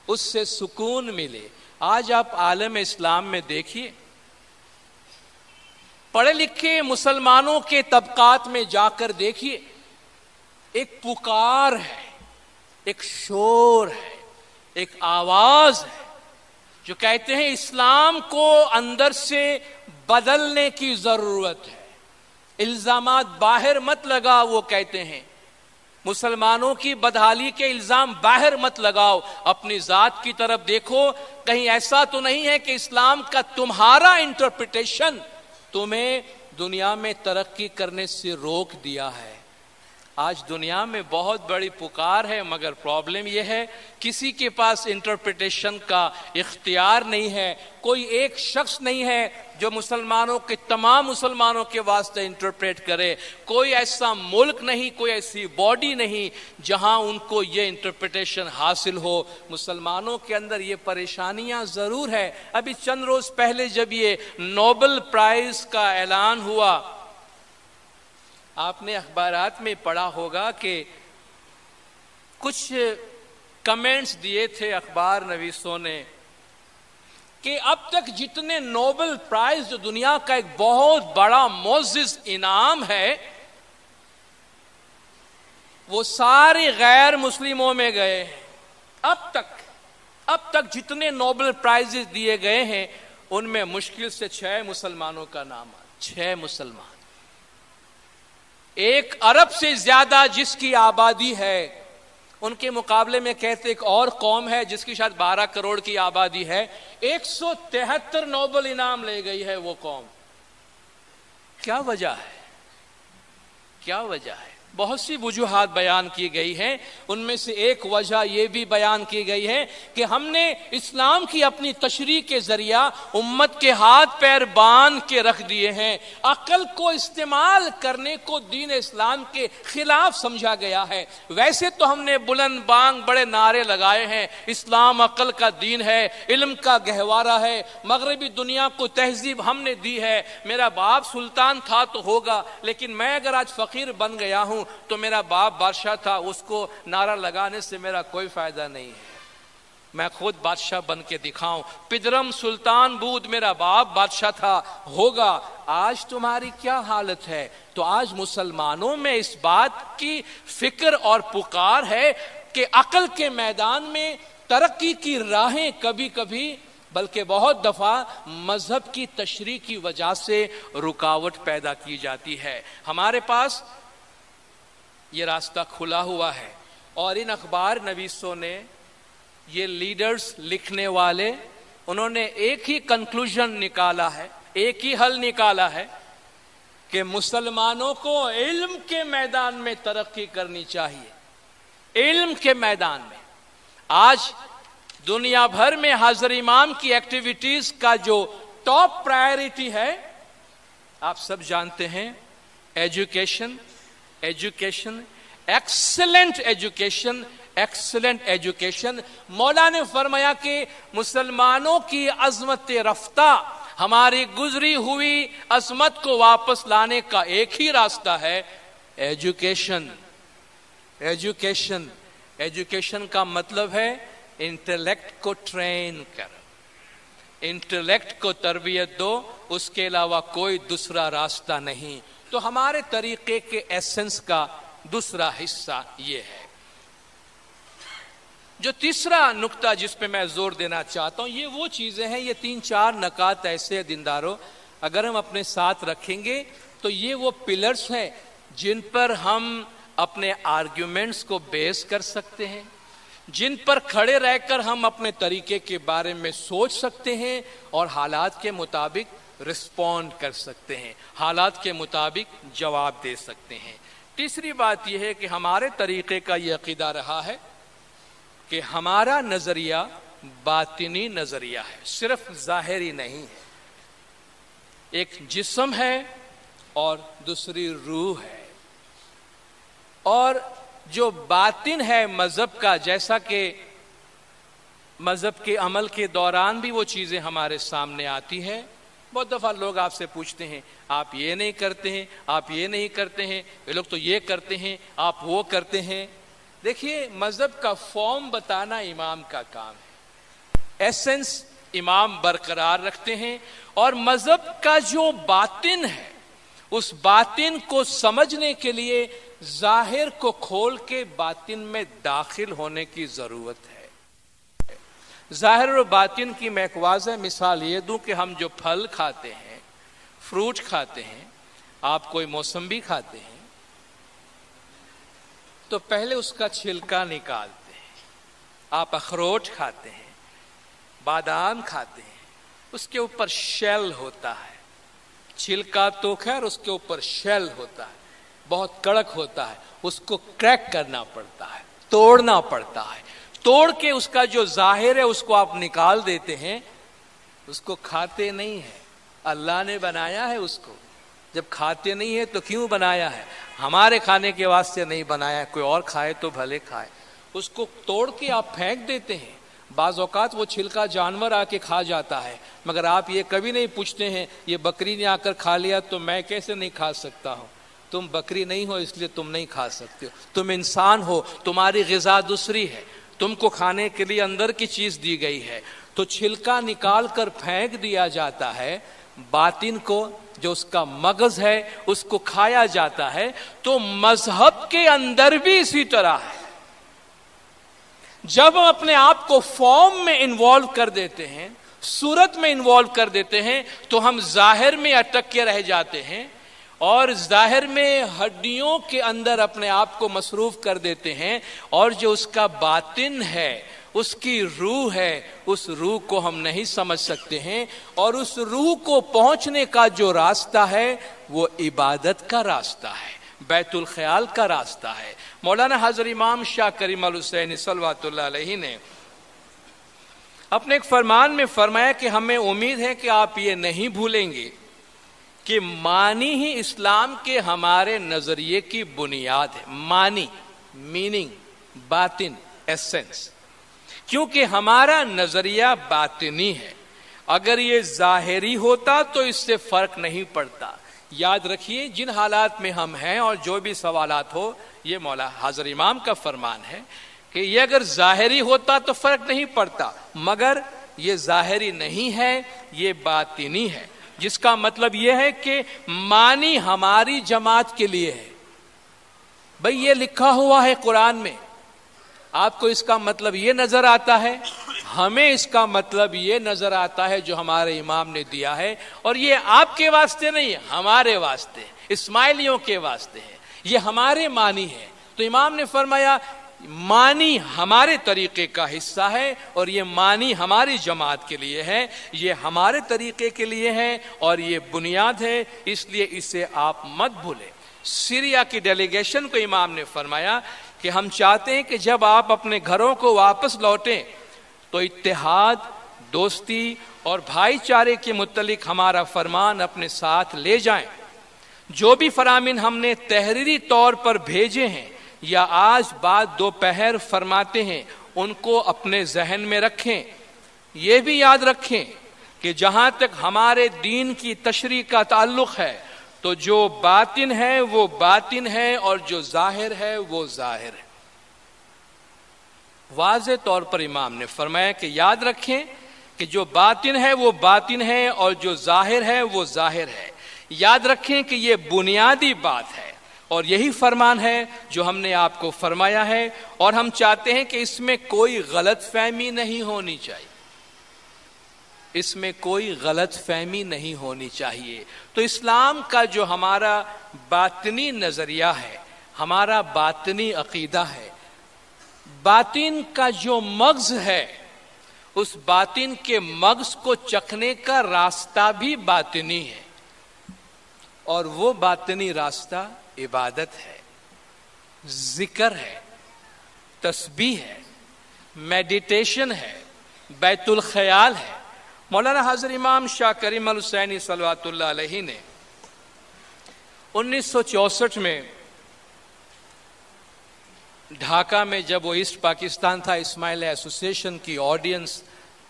اس سے سکون ملے۔ آج آپ عالم اسلام میں دیکھیے، پڑھے لکھے مسلمانوں کے طبقات میں جا کر دیکھیے، ایک پکار ہے، ایک شور ہے، ایک آواز ہے جو کہتے ہیں اسلام کو اندر سے بدلنے کی ضرورت ہے، الزامات باہر مت لگا، وہ کہتے ہیں مسلمانوں کی بدحالی کے الزام باہر مت لگاؤ، اپنی ذات کی طرف دیکھو، کہیں ایسا تو نہیں ہے کہ اسلام کا تمہارا انٹرپریٹیشن تمہیں دنیا میں ترقی کرنے سے روک دیا ہے۔ آج دنیا میں بہت بڑی پکار ہے، مگر پرابلم یہ ہے کسی کے پاس انٹرپریٹیشن کا اختیار نہیں ہے، کوئی ایک شخص نہیں ہے جو مسلمانوں کے تمام مسلمانوں کے واسطے انٹرپریٹ کرے، کوئی ایسا ملک نہیں، کوئی ایسی باڈی نہیں جہاں ان کو یہ انٹرپریٹیشن حاصل ہو۔ مسلمانوں کے اندر یہ پریشانیاں ضرور ہے۔ ابھی چند روز پہلے جب یہ نوبل پرائز کا اعلان ہوا، آپ نے اخبارات میں پڑھا ہوگا کہ کچھ کمنٹس دیے تھے اخبار نویسوں نے کہ اب تک جتنے نوبل پرائز جو دنیا کا ایک بہت بڑا معزز انعام ہے وہ سارے غیر مسلموں میں گئے ہیں۔ اب تک جتنے نوبل پرائز دیے گئے ہیں ان میں مشکل سے 6 مسلمانوں کا نام آیا، 6 مسلمان۔ 1 ارب سے زیادہ جس کی آبادی ہے، ان کے مقابلے میں کہتے ایک اور قوم ہے جس کی شاید 12 کروڑ کی آبادی ہے، 173 نوبل انعام لے گئی ہے وہ قوم۔ کیا وجہ ہے؟ کیا وجہ ہے؟ بہت سی وجوہات بیان کی گئی ہیں، ان میں سے ایک وجہ یہ بھی بیان کی گئی ہے کہ ہم نے اسلام کی اپنی تشریح کے ذریعہ امت کے ہاتھ پیر باندھ کے رکھ دیے ہیں، عقل کو استعمال کرنے کو دین اسلام کے خلاف سمجھا گیا ہے۔ ویسے تو ہم نے بلند بانگ بڑے نعرے لگائے ہیں، اسلام عقل کا دین ہے، علم کا گہوارہ ہے، مغربی دنیا کو تہذیب ہم نے دی ہے، میرا باپ سلطان تھا تو ہوگا، لیکن میں اگر آج فقیر بن گیا ہوں تو میرا باپ بادشاہ تھا، اس کو نعرہ لگانے سے میرا کوئی فائدہ نہیں ہے، میں خود بادشاہ بن کے دکھاؤں۔ پدرم سلطان بود میرا باپ بادشاہ تھا، ہوگا۔ آج تمہاری کیا حالت ہے؟ تو آج مسلمانوں میں اس بات کی فکر اور پکار ہے کہ عقل کے میدان میں ترقی کی راہیں کبھی کبھی بلکہ بہت دفعہ مذہب کی تشریح کی وجہ سے رکاوٹ پیدا کی جاتی ہے۔ ہمارے پاس یہ راستہ کھلا ہوا ہے، اور ان اخبار نویسوں نے، یہ لیڈرز لکھنے والے، انہوں نے ایک ہی کنکلوژن نکالا ہے، ایک ہی حل نکالا ہے کہ مسلمانوں کو علم کے میدان میں ترقی کرنی چاہیے۔ علم کے میدان میں آج دنیا بھر میں حاضر امام کی ایکٹیویٹیز کا جو ٹاپ پرائیورٹی ہے، آپ سب جانتے ہیں، ایجوکیشن، ایکسلنٹ ایجوکیشن۔ مولا نے فرمایا کہ مسلمانوں کی عظمت رفتہ، ہماری گزری ہوئی عظمت کو واپس لانے کا ایک ہی راستہ ہے، ایجوکیشن۔ ایجوکیشن کا مطلب ہے انٹلیکٹ کو ٹرین کر، انٹلیکٹ کو تربیت دو، اس کے علاوہ کوئی دوسرا راستہ نہیں۔ تو ہمارے طریقے کے ایسنس کا دوسرا حصہ یہ ہے۔ جو تیسرا نقطہ جس پہ میں زور دینا چاہتا ہوں، یہ وہ چیزیں ہیں، یہ 3-4 نکات ایسے ہیں دینداروں، اگر ہم اپنے ساتھ رکھیں گے تو یہ وہ پلرز ہیں جن پر ہم اپنے آرگیومنٹس کو بیس کر سکتے ہیں، جن پر کھڑے رہ کر ہم اپنے طریقے کے بارے میں سوچ سکتے ہیں اور حالات کے مطابق رسپونڈ کر سکتے ہیں، حالات کے مطابق جواب دے سکتے ہیں۔ تیسری بات یہ ہے کہ ہمارے طریقے کا یہ عقیدہ رہا ہے کہ ہمارا نظریہ باطنی نظریہ ہے، صرف ظاہری نہیں ہے۔ ایک جسم ہے اور دوسری روح ہے، اور جو باطن ہے مذہب کا، جیسا کہ مذہب کے عمل کے دوران بھی وہ چیزیں ہمارے سامنے آتی ہے، بہت دفعہ لوگ آپ سے پوچھتے ہیں آپ یہ نہیں کرتے ہیں، آپ یہ نہیں کرتے ہیں، یہ لوگ تو یہ کرتے ہیں، آپ وہ کرتے ہیں۔ دیکھیے مذہب کا فارم بتانا امام کا کام ہے، ایسنس امام برقرار رکھتے ہیں، اور مذہب کا جو باطن ہے اس باطن کو سمجھنے کے لیے ظاہر کو کھول کے باطن میں داخل ہونے کی ضرورت ہے۔ ظاہر اور باطن کی میں ایک واضح مثال یہ دوں کہ ہم جو پھل کھاتے ہیں، فروٹ کھاتے ہیں، آپ کوئی موسمبی کھاتے ہیں تو پہلے اس کا چھلکا نکالتے ہیں۔ آپ اخروٹ کھاتے ہیں، بادام کھاتے ہیں، اس کے اوپر شیل ہوتا ہے، چھلکا تو خیر اس کے اوپر شیل ہوتا ہے، بہت کڑک ہوتا ہے، اس کو کریک کرنا پڑتا ہے، توڑنا پڑتا ہے، توڑ کے اس کا جو ظاہر ہے اس کو آپ نکال دیتے ہیں، اس کو کھاتے نہیں ہیں۔ اللہ نے بنایا ہے اس کو، جب کھاتے نہیں ہے تو کیوں بنایا ہے؟ ہمارے کھانے کے واسطے نہیں بنایا ہے، کوئی اور کھائے تو بھلے کھائے۔ اس کو توڑ کے آپ پھینک دیتے ہیں، بعض اوقات وہ چھلکا جانور آ کے کھا جاتا ہے، مگر آپ یہ کبھی نہیں پوچھتے ہیں یہ بکری نے آ کر کھا لیا تو میں کیسے نہیں کھا سکتا ہوں؟ تم بکری نہیں ہو اس لیے تم نہیں کھا سکتے ہو، تم انسان ہو، تمہاری غذا دوسری ہے، تم کو کھانے کے لیے اندر کی چیز دی گئی ہے۔ تو چھلکا نکال کر پھینک دیا جاتا ہے، باطن کو جو اس کا مغز ہے اس کو کھایا جاتا ہے۔ تو مذہب کے اندر بھی اسی طرح ہے، جب ہم اپنے آپ کو فارم میں انوالو کر دیتے ہیں، صورت میں انوالو کر دیتے ہیں، تو ہم ظاہر میں اٹک کے رہ جاتے ہیں، اور ظاہر میں ہڈیوں کے اندر اپنے آپ کو مصروف کر دیتے ہیں، اور جو اس کا باطن ہے، اس کی روح ہے، اس روح کو ہم نہیں سمجھ سکتے ہیں، اور اس روح کو پہنچنے کا جو راستہ ہے وہ عبادت کا راستہ ہے، بیت الخیال کا راستہ ہے۔ مولانا حضرت امام شاہ کریم الحسینی صلوات اللہ علیہ نے اپنے ایک فرمان میں فرمایا کہ ہمیں امید ہے کہ آپ یہ نہیں بھولیں گے کہ معنی ہی اسلام کے ہمارے نظریے کی بنیاد ہے۔ معنی، میننگ، باطن، ایسنس، کیونکہ ہمارا نظریہ باطنی ہے۔ اگر یہ ظاہری ہوتا تو اس سے فرق نہیں پڑتا۔ یاد رکھیے جن حالات میں ہم ہیں اور جو بھی سوالات ہو، یہ مولا حضرت امام کا فرمان ہے کہ یہ اگر ظاہری ہوتا تو فرق نہیں پڑتا، مگر یہ ظاہری نہیں ہے، یہ باطنی ہے، جس کا مطلب یہ ہے کہ معنی ہماری جماعت کے لیے ہے۔ بھئی یہ لکھا ہوا ہے قرآن میں، آپ کو اس کا مطلب یہ نظر آتا ہے، ہمیں اس کا مطلب یہ نظر آتا ہے جو ہمارے امام نے دیا ہے، اور یہ آپ کے واسطے نہیں، ہمارے واسطے، اسماعیلیوں کے واسطے ہے، یہ ہمارے معنی ہے۔ تو امام نے فرمایا معنی ہمارے طریقے کا حصہ ہے، اور یہ معنی ہماری جماعت کے لیے ہے، یہ ہمارے طریقے کے لیے ہے، اور یہ بنیاد ہے، اس لیے اسے آپ مت بھولیں۔ سیریا کی ڈیلیگیشن کو امام نے فرمایا کہ ہم چاہتے ہیں کہ جب آپ اپنے گھروں کو واپس لوٹیں تو اتحاد، دوستی اور بھائی چارے کے متعلق ہمارا فرمان اپنے ساتھ لے جائیں۔ جو بھی فرامین ہم نے تحریری طور پر بھیجے ہیں یا آج بعد دوپہر فرماتے ہیں، ان کو اپنے ذہن میں رکھیں۔ یہ بھی یاد رکھیں کہ جہاں تک ہمارے دین کی تشریح کا تعلق ہے تو جو باطن ہے وہ باطن ہے، اور جو ظاہر ہے وہ ظاہر ہے۔ واضح طور پر امام نے فرمایا کہ یاد رکھیں کہ جو باطن ہے وہ باطن ہے، اور جو ظاہر ہے وہ ظاہر ہے۔ یاد رکھیں کہ یہ بنیادی بات ہے، اور یہی فرمان ہے جو ہم نے آپ کو فرمایا ہے، اور ہم چاہتے ہیں کہ اس میں کوئی غلط فہمی نہیں ہونی چاہیے، اس میں کوئی غلط فہمی نہیں ہونی چاہیے۔ تو اسلام کا جو ہمارا باطنی نظریہ ہے، ہمارا باطنی عقیدہ ہے، باطن کا جو مغز ہے، اس باطن کے مغز کو چکھنے کا راستہ بھی باطنی ہے، اور وہ باطنی راستہ عبادت ہے، ذکر ہے، تسبیح ہے، میڈیٹیشن ہے، بیت الخیال ہے۔ مولانا حضرت امام شاہ کریم الحسینی صلوات اللہ علیہ نے 1964 میں ڈھاکہ میں جب وہ ایسٹ پاکستان تھا، اسماعیل ایسوسی ایشن کی آڈینس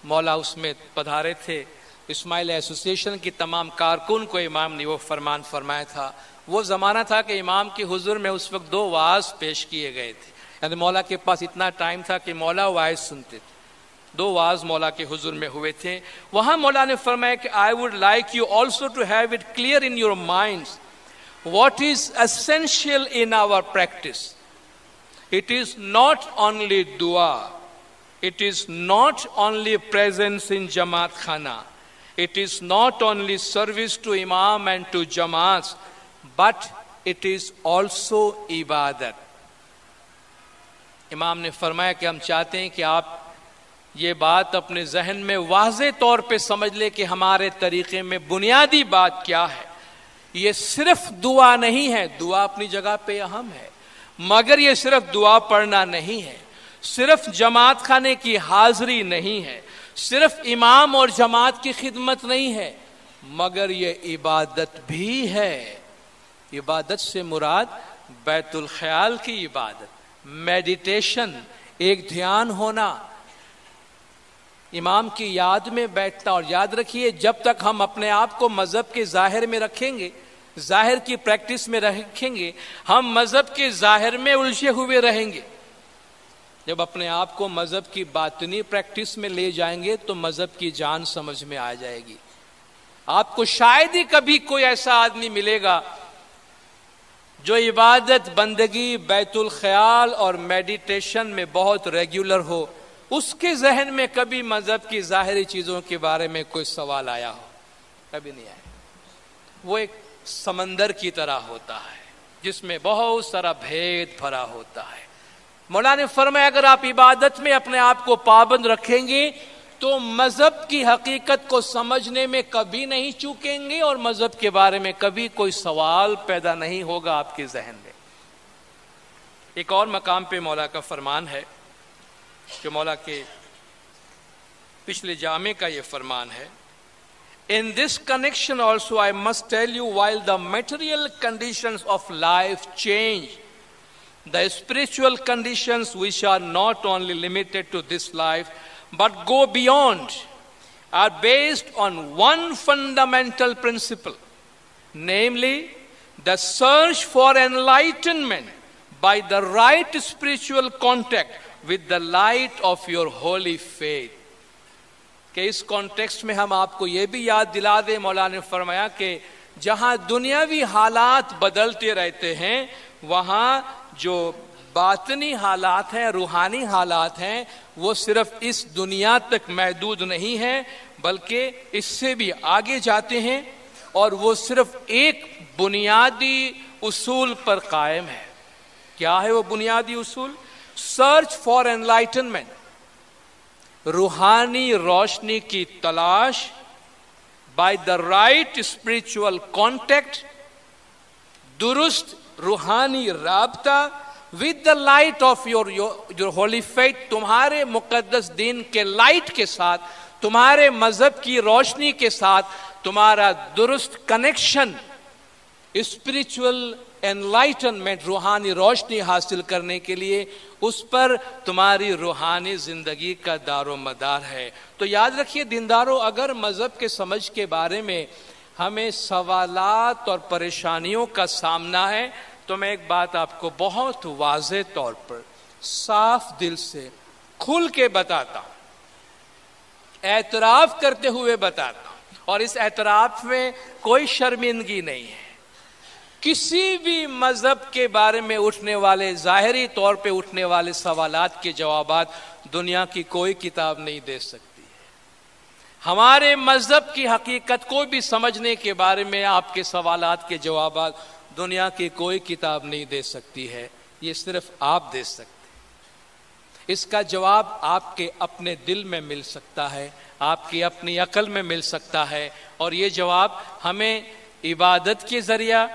مولا اس میں پدھارے تھے، اسماعیلی ایسوسیشن کی تمام کارکن کو امام نے وہ فرمان فرمایا تھا. وہ زمانہ تھا کہ امام کے حضور میں اس وقت 2 واعظ پیش کیے گئے تھے. یعنی مولا کے پاس اتنا ٹائم تھا کہ مولا واعظ سنتے تھے. 2 واعظ مولا کے حضور میں ہوئے تھے. وہاں مولا نے فرمایا کہ I would like you also to have it clear in your minds what is essential in our practice. It is not only dua. It is not only presence in Jamaat Khana. It is not only service to Imam and to Jamaats, but it is also ibadat. امام نے فرمایا کہ ہم چاہتے ہیں کہ آپ یہ بات اپنے ذہن میں واضح طور پہ سمجھ لیں کہ ہمارے طریقے میں بنیادی بات کیا ہے. یہ صرف دعا نہیں ہے, دعا اپنی جگہ پہ اہم ہے, مگر یہ صرف دعا پڑھنا نہیں ہے, صرف جماعت خانے کی حاضری نہیں ہے, صرف امام اور جماعت کی خدمت نہیں ہے, مگر یہ عبادت بھی ہے. عبادت سے مراد بیت الخیال کی عبادت, میڈیٹیشن, ایک دھیان ہونا, امام کی یاد میں بیٹھنا. اور یاد رکھیے جب تک ہم اپنے آپ کو مذہب کے ظاہر میں رکھیں گے, ظاہر کی پریکٹس میں رکھیں گے, ہم مذہب کے ظاہر میں الجھے ہوئے رہیں گے. جب اپنے آپ کو مذہب کی باطنی پریکٹس میں لے جائیں گے تو مذہب کی جان سمجھ میں آ جائے گی. آپ کو شاید ہی کبھی کوئی ایسا آدمی ملے گا جو عبادت, بندگی, بیت الخیال اور میڈیٹیشن میں بہت ریگولر ہو, اس کے ذہن میں کبھی مذہب کی ظاہری چیزوں کے بارے میں کوئی سوال آیا ہو. کبھی نہیں آیا. وہ ایک سمندر کی طرح ہوتا ہے جس میں بہت سارا بھید بھرا ہوتا ہے. مولا نے فرمایا اگر آپ عبادت میں اپنے آپ کو پابند رکھیں گے تو مذہب کی حقیقت کو سمجھنے میں کبھی نہیں چوکیں گے, اور مذہب کے بارے میں کبھی کوئی سوال پیدا نہیں ہوگا آپ کے ذہن میں. ایک اور مقام پہ مولا کا فرمان ہے جو مولا کے پچھلے جامع کا یہ فرمان ہے. In this connection also I must tell you, while the material conditions of life change, the spiritual conditions which are not only limited to this life but go beyond are based on one fundamental principle, namely the search for enlightenment by the right spiritual contact with the light of your holy faith. کہ اس کانٹیکسٹ میں ہم آپ کو یہ بھی یاد دلا دیں, مولا نے فرمایا کہ جہاں دنیاوی حالات بدلتے رہتے ہیں وہاں جو باطنی حالات ہیں, روحانی حالات ہیں, وہ صرف اس دنیا تک محدود نہیں ہیں بلکہ اس سے بھی آگے جاتے ہیں, اور وہ صرف ایک بنیادی اصول پر قائم ہے. کیا ہے وہ بنیادی اصول؟ سرچ فار انلائٹنمنٹ, روحانی روشنی کی تلاش, by the right spiritual contact, درست روحانی رابطہ, with the light of your holy faith, تمہارے مقدس دین کے لائٹ کے ساتھ, تمہارے مذہب کی روشنی کے ساتھ تمہارا درست کنیکشن, اسپرچل انلائٹنمنٹ, روحانی روشنی حاصل کرنے کے لیے اس پر تمہاری روحانی زندگی کا دار و مدار ہے. تو یاد رکھیے دینداروں, اگر مذہب کے سمجھ کے بارے میں ہمیں سوالات اور پریشانیوں کا سامنا ہے تو میں ایک بات آپ کو بہت واضح طور پر صاف دل سے کھل کے بتاتا ہوں, اعتراف کرتے ہوئے بتاتا ہوں, اور اس اعتراف میں کوئی شرمندگی نہیں ہے. کسی بھی مذہب کے بارے میں اٹھنے والے, ظاہری طور پہ اٹھنے والے سوالات کے جوابات دنیا کی کوئی کتاب نہیں دے سکتی ہے. ہمارے مذہب کی حقیقت کو بھی سمجھنے کے بارے میں آپ کے سوالات کے جوابات دنیا کی کوئی کتاب نہیں دے سکتی ہے, یہ صرف آپ دے سکتے. اس کا جواب آپ کے اپنے دل میں مل سکتا ہے, آپ کی اپنی عقل میں مل سکتا ہے, اور یہ جواب ہمیں عبادت کے ذریعہ,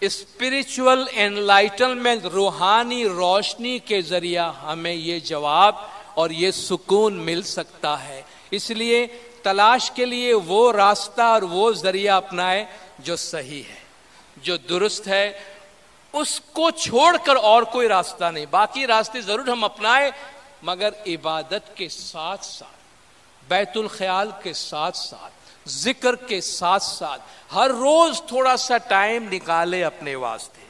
اسپرچل انلائٹنمنٹ, روحانی روشنی کے ذریعہ ہمیں یہ جواب اور یہ سکون مل سکتا ہے. اس لیے تلاش کے لیے وہ راستہ اور وہ ذریعہ اپنائے جو صحیح ہے, جو درست ہے, اس کو چھوڑ کر اور کوئی راستہ نہیں. باقی راستے ضرور ہم اپنائیں, مگر عبادت کے ساتھ ساتھ بیت الخیال کے ساتھ ساتھ، ذکر کے ساتھ ساتھ ہر روز تھوڑا سا ٹائم نکالے اپنے واسطے.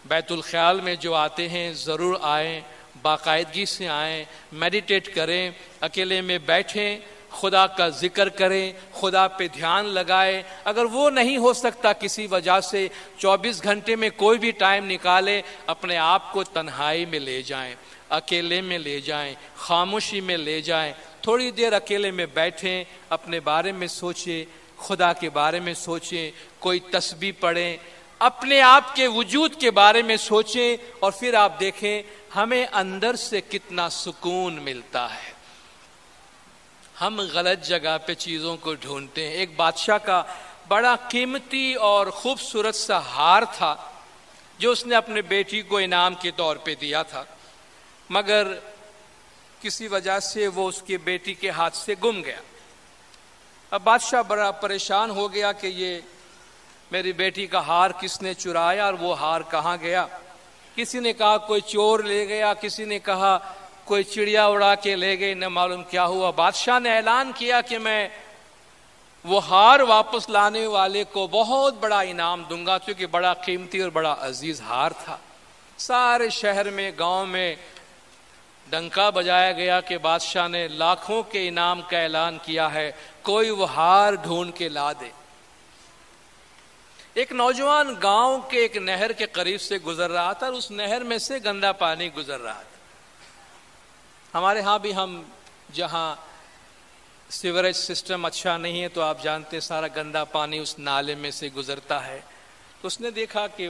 بیت الخیال میں جو آتے ہیں ضرور آئیں، باقاعدگی سے آئیں، میڈیٹیٹ کریں، اکیلے میں بیٹھیں، خدا کا ذکر کریں، خدا پہ دھیان لگائیں. اگر وہ نہیں ہو سکتا کسی وجہ سے، 24 گھنٹے میں کوئی بھی ٹائم نکالے، اپنے آپ کو تنہائی میں لے جائیں، اکیلے میں لے جائیں، خاموشی میں لے جائیں. تھوڑی دیر اکیلے میں بیٹھیں، اپنے بارے میں سوچیں، خدا کے بارے میں سوچیں، کوئی تسبیح پڑھیں، اپنے آپ کے وجود کے بارے میں سوچیں، اور پھر آپ دیکھیں ہمیں اندر سے کتنا سکون ملتا ہے. ہم غلط جگہ پہ چیزوں کو ڈھونڈتے ہیں. ایک بادشاہ کا بڑا قیمتی اور خوبصورت سا ہار تھا جو اس نے اپنے بیٹی کو انعام کے طور پہ دیا تھا، مگر کسی وجہ سے وہ اس کی بیٹی کے ہاتھ سے گم گیا. اب بادشاہ بڑا پریشان ہو گیا کہ یہ میری بیٹی کا ہار کس نے چرایا اور وہ ہار کہاں گیا. کسی نے کہا کوئی چور لے گیا، کسی نے کہا کوئی چڑیا اڑا کے لے گئی، نہ معلوم کیا ہوا. بادشاہ نے اعلان کیا کہ میں وہ ہار واپس لانے والے کو بہت بڑا انعام دوں گا، کیونکہ بڑا قیمتی اور بڑا عزیز ہار تھا. سارے شہر میں، گاؤں میں ڈنکا بجایا گیا کہ بادشاہ نے لاکھوں کے انعام کا اعلان کیا ہے، کوئی وہ ہار ڈھونڈ کے لا دے. ایک نوجوان گاؤں کے ایک نہر کے قریب سے گزر رہا تھا اور اس نہر میں سے گندا پانی گزر رہا تھا. ہمارے ہاں بھی ہم جہاں سیوریج سسٹم اچھا نہیں ہے تو آپ جانتے ہیں سارا گندا پانی اس نالے میں سے گزرتا ہے. تو اس نے دیکھا کہ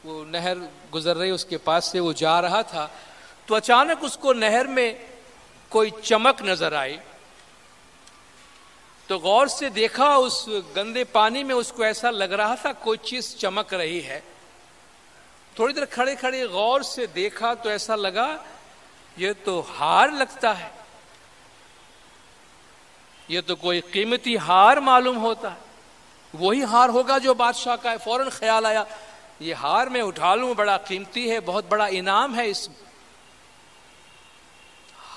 وہ نہر گزر رہی، اس کے پاس سے وہ جا رہا تھا، تو اچانک اس کو نہر میں کوئی چمک نظر آئی. تو غور سے دیکھا اس گندے پانی میں، اس کو ایسا لگ رہا تھا کوئی چیز چمک رہی ہے. تھوڑی دیر کھڑے کھڑے غور سے دیکھا تو ایسا لگا یہ تو ہار لگتا ہے، یہ تو کوئی قیمتی ہار معلوم ہوتا ہے، وہی ہار ہوگا جو بادشاہ کا ہے. فوراً خیال آیا یہ ہار میں اٹھا لوں، بڑا قیمتی ہے، بہت بڑا انعام ہے اس میں.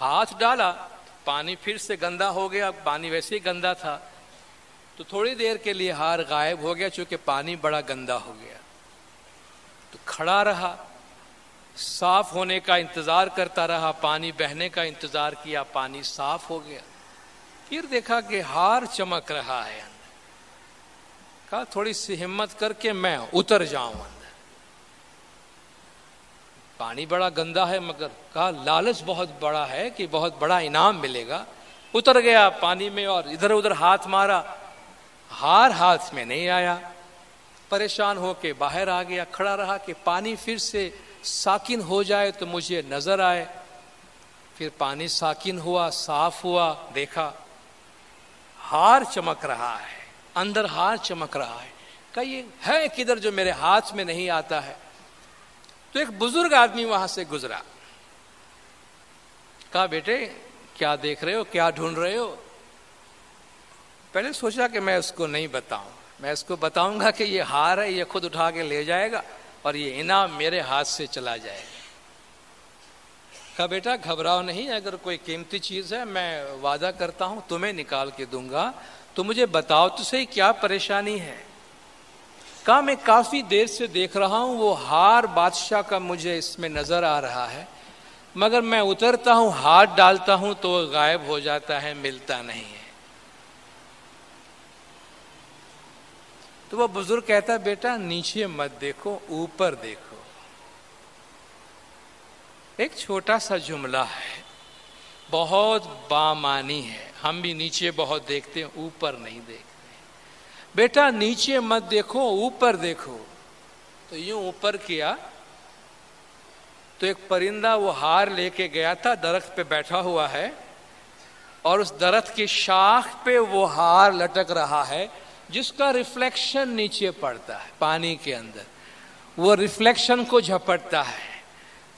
ہاتھ ڈالا، پانی پھر سے گندا ہو گیا، پانی ویسے ہی گندا تھا. تو تھوڑی دیر کے لیے ہار غائب ہو گیا چونکہ پانی بڑا گندا ہو گیا. تو کھڑا رہا، صاف ہونے کا انتظار کرتا رہا، پانی بہنے کا انتظار کیا، پانی صاف ہو گیا. پھر دیکھا کہ ہار چمک رہا ہے. کہا تھوڑی سی ہمت کر کے میں اتر جاؤں اندر. پانی بڑا گندا ہے مگر کہا لالچ بہت بڑا ہے کہ بہت بڑا انعام ملے گا. اتر گیا پانی میں اور ادھر ادھر ہاتھ مارا، ہار ہاتھ میں نہیں آیا. پریشان ہو کے باہر آ گیا، کھڑا رہا کہ پانی پھر سے ساکن ہو جائے تو مجھے نظر آئے. پھر پانی ساکن ہوا، صاف ہوا، دیکھا ہار چمک رہا ہے، اندر ہار چمک رہا ہے. کہ یہ ہے کدھر جو میرے ہاتھ میں نہیں آتا ہے. تو ایک بزرگ آدمی وہاں سے گزرا. کہا بیٹے کیا دیکھ رہے ہو، کیا ڈھونڈ رہے ہو؟ پہلے سوچا کہ میں اس کو نہیں بتاؤں، میں اس کو بتاؤں گا کہ یہ ہار ہے، یہ خود اٹھا کے لے جائے گا اور یہ انعام میرے ہاتھ سے چلا جائے گا. کہا بیٹا گھبراؤ نہیں، اگر کوئی قیمتی چیز ہے میں وعدہ کرتا ہوں تمہیں نکال کے دوں گا، تو مجھے بتاؤ تو صحیح کیا پریشانی ہے. کہا میں کافی دیر سے دیکھ رہا ہوں، وہ ہار بادشاہ کا مجھے اس میں نظر آ رہا ہے، مگر میں اترتا ہوں، ہاتھ ڈالتا ہوں تو وہ غائب ہو جاتا ہے، ملتا نہیں ہے. تو وہ بزرگ کہتا ہے بیٹا نیچے مت دیکھو، اوپر دیکھو. ایک چھوٹا سا جملہ ہے، بہت بامانی ہے. ہم بھی نیچے بہت دیکھتے ہیں، اوپر نہیں دیکھتے. بیٹا نیچے مت دیکھو، اوپر دیکھو. تو یوں اوپر کیا تو ایک پرندہ وہ ہار لے کے گیا تھا، درخت پہ بیٹھا ہوا ہے اور اس درخت کی شاخ پہ وہ ہار لٹک رہا ہے جس کا ریفلیکشن نیچے پڑتا ہے پانی کے اندر. وہ ریفلیکشن کو جھپٹتا ہے،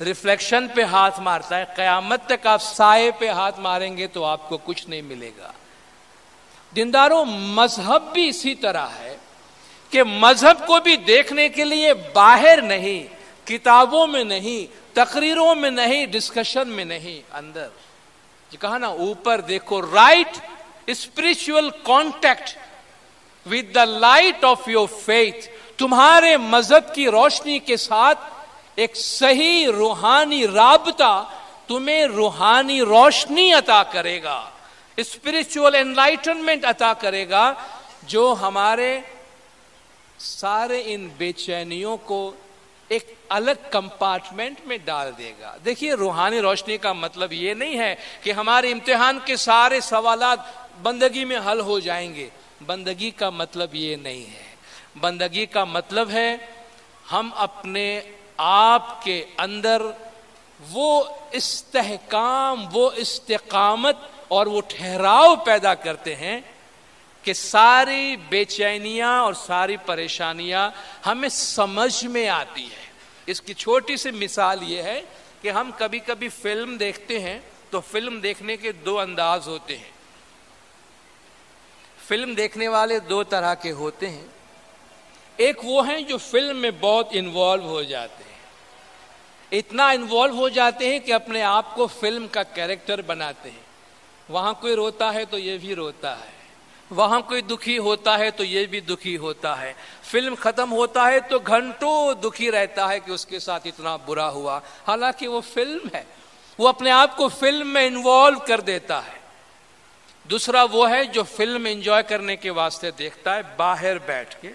ریفلیکشن پہ ہاتھ مارتا ہے. قیامت تک آپ سائے پہ ہاتھ ماریں گے تو آپ کو کچھ نہیں ملے گا. دینداروں مذہب بھی اسی طرح ہے کہ مذہب کو بھی دیکھنے کے لیے باہر نہیں، کتابوں میں نہیں، تقریروں میں نہیں، ڈسکشن میں نہیں، اندر کہا نا اوپر دیکھو, right spiritual contact with the light of your faith, تمہارے مذہب کی روشنی کے ساتھ ایک صحیح روحانی رابطہ تمہیں روحانی روشنی عطا کرے گا, اسپرچل انلائٹنمنٹ عطا کرے گا, جو ہمارے سارے ان بے چینیوں کو ایک الگ کمپارٹمنٹ میں ڈال دے گا. دیکھیے روحانی روشنی کا مطلب یہ نہیں ہے کہ ہمارے امتحان کے سارے سوالات بندگی میں حل ہو جائیں گے. بندگی کا مطلب یہ نہیں ہے. بندگی کا مطلب ہے ہم اپنے آپ کے اندر وہ استحکام, وہ استقامت اور وہ ٹھہراؤ پیدا کرتے ہیں کہ ساری بے چینیاں اور ساری پریشانیاں ہمیں سمجھ میں آتی ہے. اس کی چھوٹی سی مثال یہ ہے کہ ہم کبھی کبھی فلم دیکھتے ہیں تو فلم دیکھنے کے دو انداز ہوتے ہیں. فلم دیکھنے والے دو طرح کے ہوتے ہیں. ایک وہ ہیں جو فلم میں بہت انوالو ہو جاتے ہیں, اتنا انوالو ہو جاتے ہیں کہ اپنے آپ کو فلم کا کیریکٹر بناتے ہیں. وہاں کوئی روتا ہے تو یہ بھی روتا ہے, وہاں کوئی دکھی ہوتا ہے تو یہ بھی دکھی ہوتا ہے. فلم ختم ہوتا ہے تو گھنٹوں دکھی رہتا ہے کہ اس کے ساتھ اتنا برا ہوا, حالانکہ وہ فلم ہے, وہ اپنے آپ کو فلم میں انوالو کر دیتا ہے. دوسرا وہ ہے جو فلم انجوائے کرنے کے واسطے دیکھتا ہے باہر بیٹھ کے,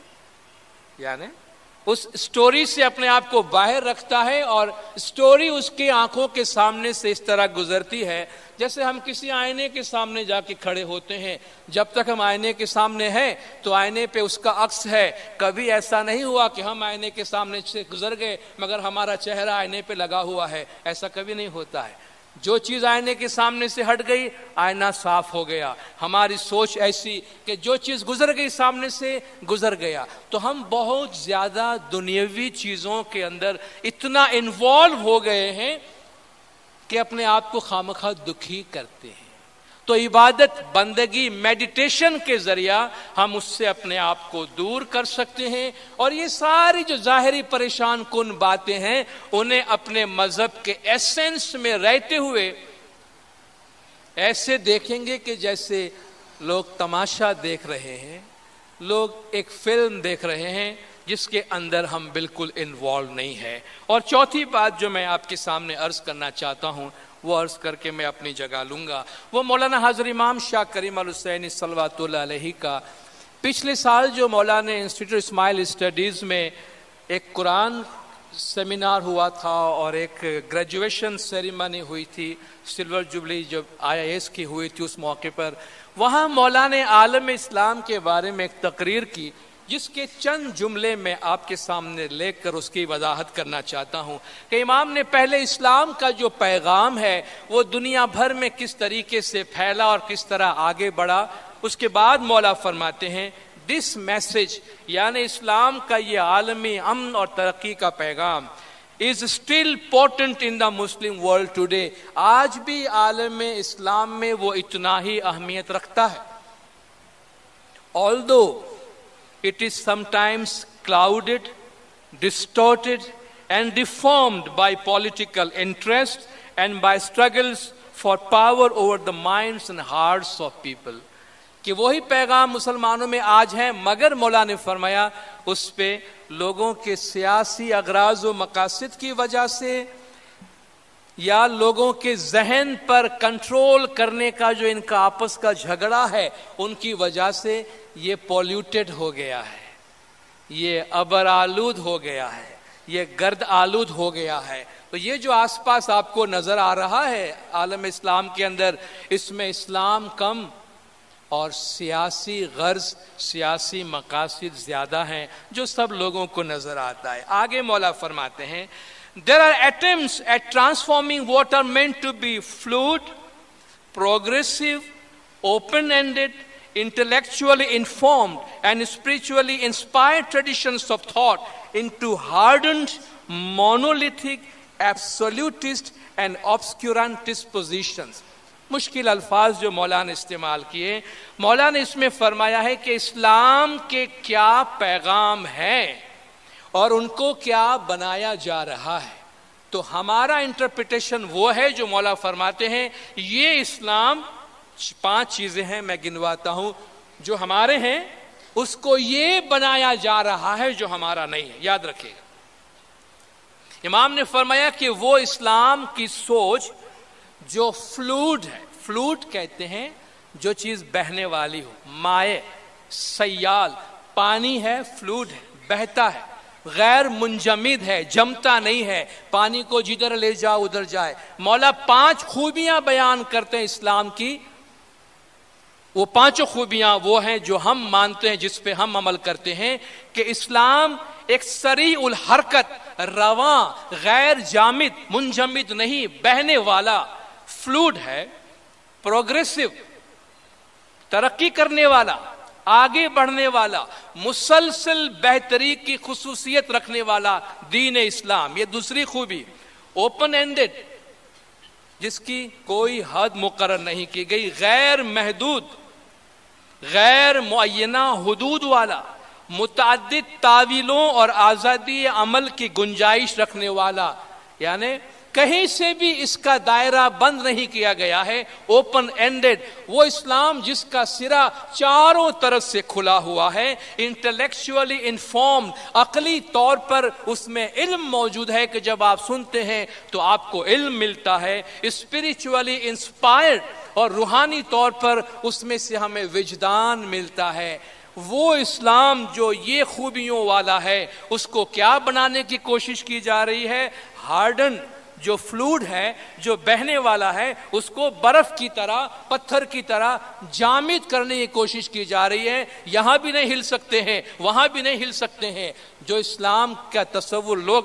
یعنی اس سٹوری سے اپنے آپ کو باہر رکھتا ہے اور سٹوری اس کی آنکھوں کے سامنے سے اس طرح گزرتی ہے جیسے ہم کسی آئینے کے سامنے جا کے کھڑے ہوتے ہیں. جب تک ہم آئینے کے سامنے ہیں تو آئینے پہ اس کا عکس ہے. کبھی ایسا نہیں ہوا کہ ہم آئینے کے سامنے سے گزر گئے مگر ہمارا چہرہ آئینے پہ لگا ہوا ہے, ایسا کبھی نہیں ہوتا ہے. جو چیز آئینے کے سامنے سے ہٹ گئی آئینہ صاف ہو گیا. ہماری سوچ ایسی کہ جو چیز گزر گئی سامنے سے گزر گیا. تو ہم بہت زیادہ دنیاوی چیزوں کے اندر اتنا انوالو ہو گئے ہیں کہ اپنے آپ کو خامخواہ دکھی کرتے ہیں. تو عبادت, بندگی, میڈیٹیشن کے ذریعہ ہم اس سے اپنے آپ کو دور کر سکتے ہیں, اور یہ ساری جو ظاہری پریشان کن باتیں ہیں انہیں اپنے مذہب کے ایسنس میں رہتے ہوئے ایسے دیکھیں گے کہ جیسے لوگ تماشا دیکھ رہے ہیں, لوگ ایک فلم دیکھ رہے ہیں جس کے اندر ہم بالکل انوالو نہیں ہے. اور چوتھی بات جو میں آپ کے سامنے عرض کرنا چاہتا ہوں, وہ عرض کر کے میں اپنی جگہ لوں گا, وہ مولانا حضرت امام شاہ کریم الحسینی صلوات اللہ علیہ کا پچھلے سال جو مولانا انسٹیٹیوٹ اسماعیل اسٹڈیز میں ایک قرآن سیمینار ہوا تھا اور ایک گریجویشن سیریمنی ہوئی تھی, سلور جوبلی جو IIS کی ہوئی تھی, اس موقع پر وہاں مولانا عالم اسلام کے بارے میں ایک تقریر کی جس کے چند جملے میں آپ کے سامنے لے کر اس کی وضاحت کرنا چاہتا ہوں کہ امام نے پہلے اسلام کا جو پیغام ہے وہ دنیا بھر میں کس طریقے سے پھیلا اور کس طرح آگے بڑھا. اس کے بعد مولا فرماتے ہیں دس میسج, یعنی اسلام کا یہ عالمی امن اور ترقی کا پیغام is still potent in the Muslim world today. آج بھی عالم اسلام میں وہ اتنا ہی اہمیت رکھتا ہے. Although it is sometimes clouded, distorted and deformed by political interest and by struggles for power over the minds and hearts of people. کہ وہی پیغام مسلمانوں میں آج ہے, مگر مولا نے فرمایا اس پہ لوگوں کے سیاسی اغراض و مقاصد کی وجہ سے یا لوگوں کے ذہن پر کنٹرول کرنے کا جو ان کا آپس کا جھگڑا ہے ان کی وجہ سے یہ پولیوٹڈ ہو گیا ہے, یہ ابر آلود ہو گیا ہے, یہ گرد آلود ہو گیا ہے. تو یہ جو آس پاس آپ کو نظر آ رہا ہے عالم اسلام کے اندر, اس میں اسلام کم اور سیاسی غرض, سیاسی مقاصد زیادہ ہیں جو سب لوگوں کو نظر آتا ہے. آگے مولا فرماتے ہیں there are attempts at transforming what are meant to be fluid, progressive, open-ended, intellectually informed and spiritually inspired traditions of thought into hardened, monolithic, absolutist and obscurantist positions. مشکل الفاظ جو مولا نے استعمال کیے, مولا نے اس میں فرمایا ہے کہ اسلام کے کیا پیغام ہیں اور ان کو کیا بنایا جا رہا ہے. تو ہمارا انٹرپریٹیشن وہ ہے جو مولا فرماتے ہیں یہ اسلام 5 چیزیں ہیں میں گنواتا ہوں جو ہمارے ہیں، اس کو یہ بنایا جا رہا ہے جو ہمارا نہیں ہے. یاد رکھیے گا. امام نے فرمایا کہ وہ اسلام کی سوچ جو فلوڈ ہے، فلوڈ کہتے ہیں جو چیز بہنے والی ہو، مائع، سیال، پانی ہے، فلوڈ ہے، بہتا ہے، غیر منجمد ہے، جمتا نہیں ہے، پانی کو جدھر لے جاؤ ادھر جائے. مولا 5 خوبیاں بیان کرتے ہیں اسلام کی. وہ 5 خوبیاں وہ ہیں جو ہم مانتے ہیں، جس پہ ہم عمل کرتے ہیں کہ اسلام ایک سریع الحرکت، رواں، غیر جامد، منجمد نہیں، بہنے والا، فلوڈ ہے، پروگریسو، ترقی کرنے والا، آگے بڑھنے والا، مسلسل بہتری کی خصوصیت رکھنے والا دین اسلام. یہ دوسری خوبی. اوپن اینڈڈ، جس کی کوئی حد مقرر نہیں کی گئی، غیر محدود، غیر معینہ حدود والا، متعدد تعویلوں اور آزادی عمل کی گنجائش رکھنے والا، یعنی کہیں سے بھی اس کا دائرہ بند نہیں کیا گیا ہے. اوپن اینڈڈ، وہ اسلام جس کا سرا چاروں طرف سے کھلا ہوا ہے. انٹلیکچولی انفارمڈ، عقلی طور پر اس میں علم موجود ہے کہ جب آپ سنتے ہیں تو آپ کو علم ملتا ہے. اسپریچولی انسپائرڈ، اور روحانی طور پر اس میں سے ہمیں وجدان ملتا ہے. وہ اسلام جو یہ خوبیوں والا ہے اس کو کیا بنانے کی کوشش کی جا رہی ہے؟ ہارڈن، جو فلوڈ ہے، جو بہنے والا ہے، اس کو برف کی طرح، پتھر کی طرح جامد کرنے کی کوشش کی جا رہی ہے. یہاں بھی نہیں ہل سکتے ہیں، وہاں بھی نہیں ہل سکتے ہیں. جو اسلام کا تصور لوگ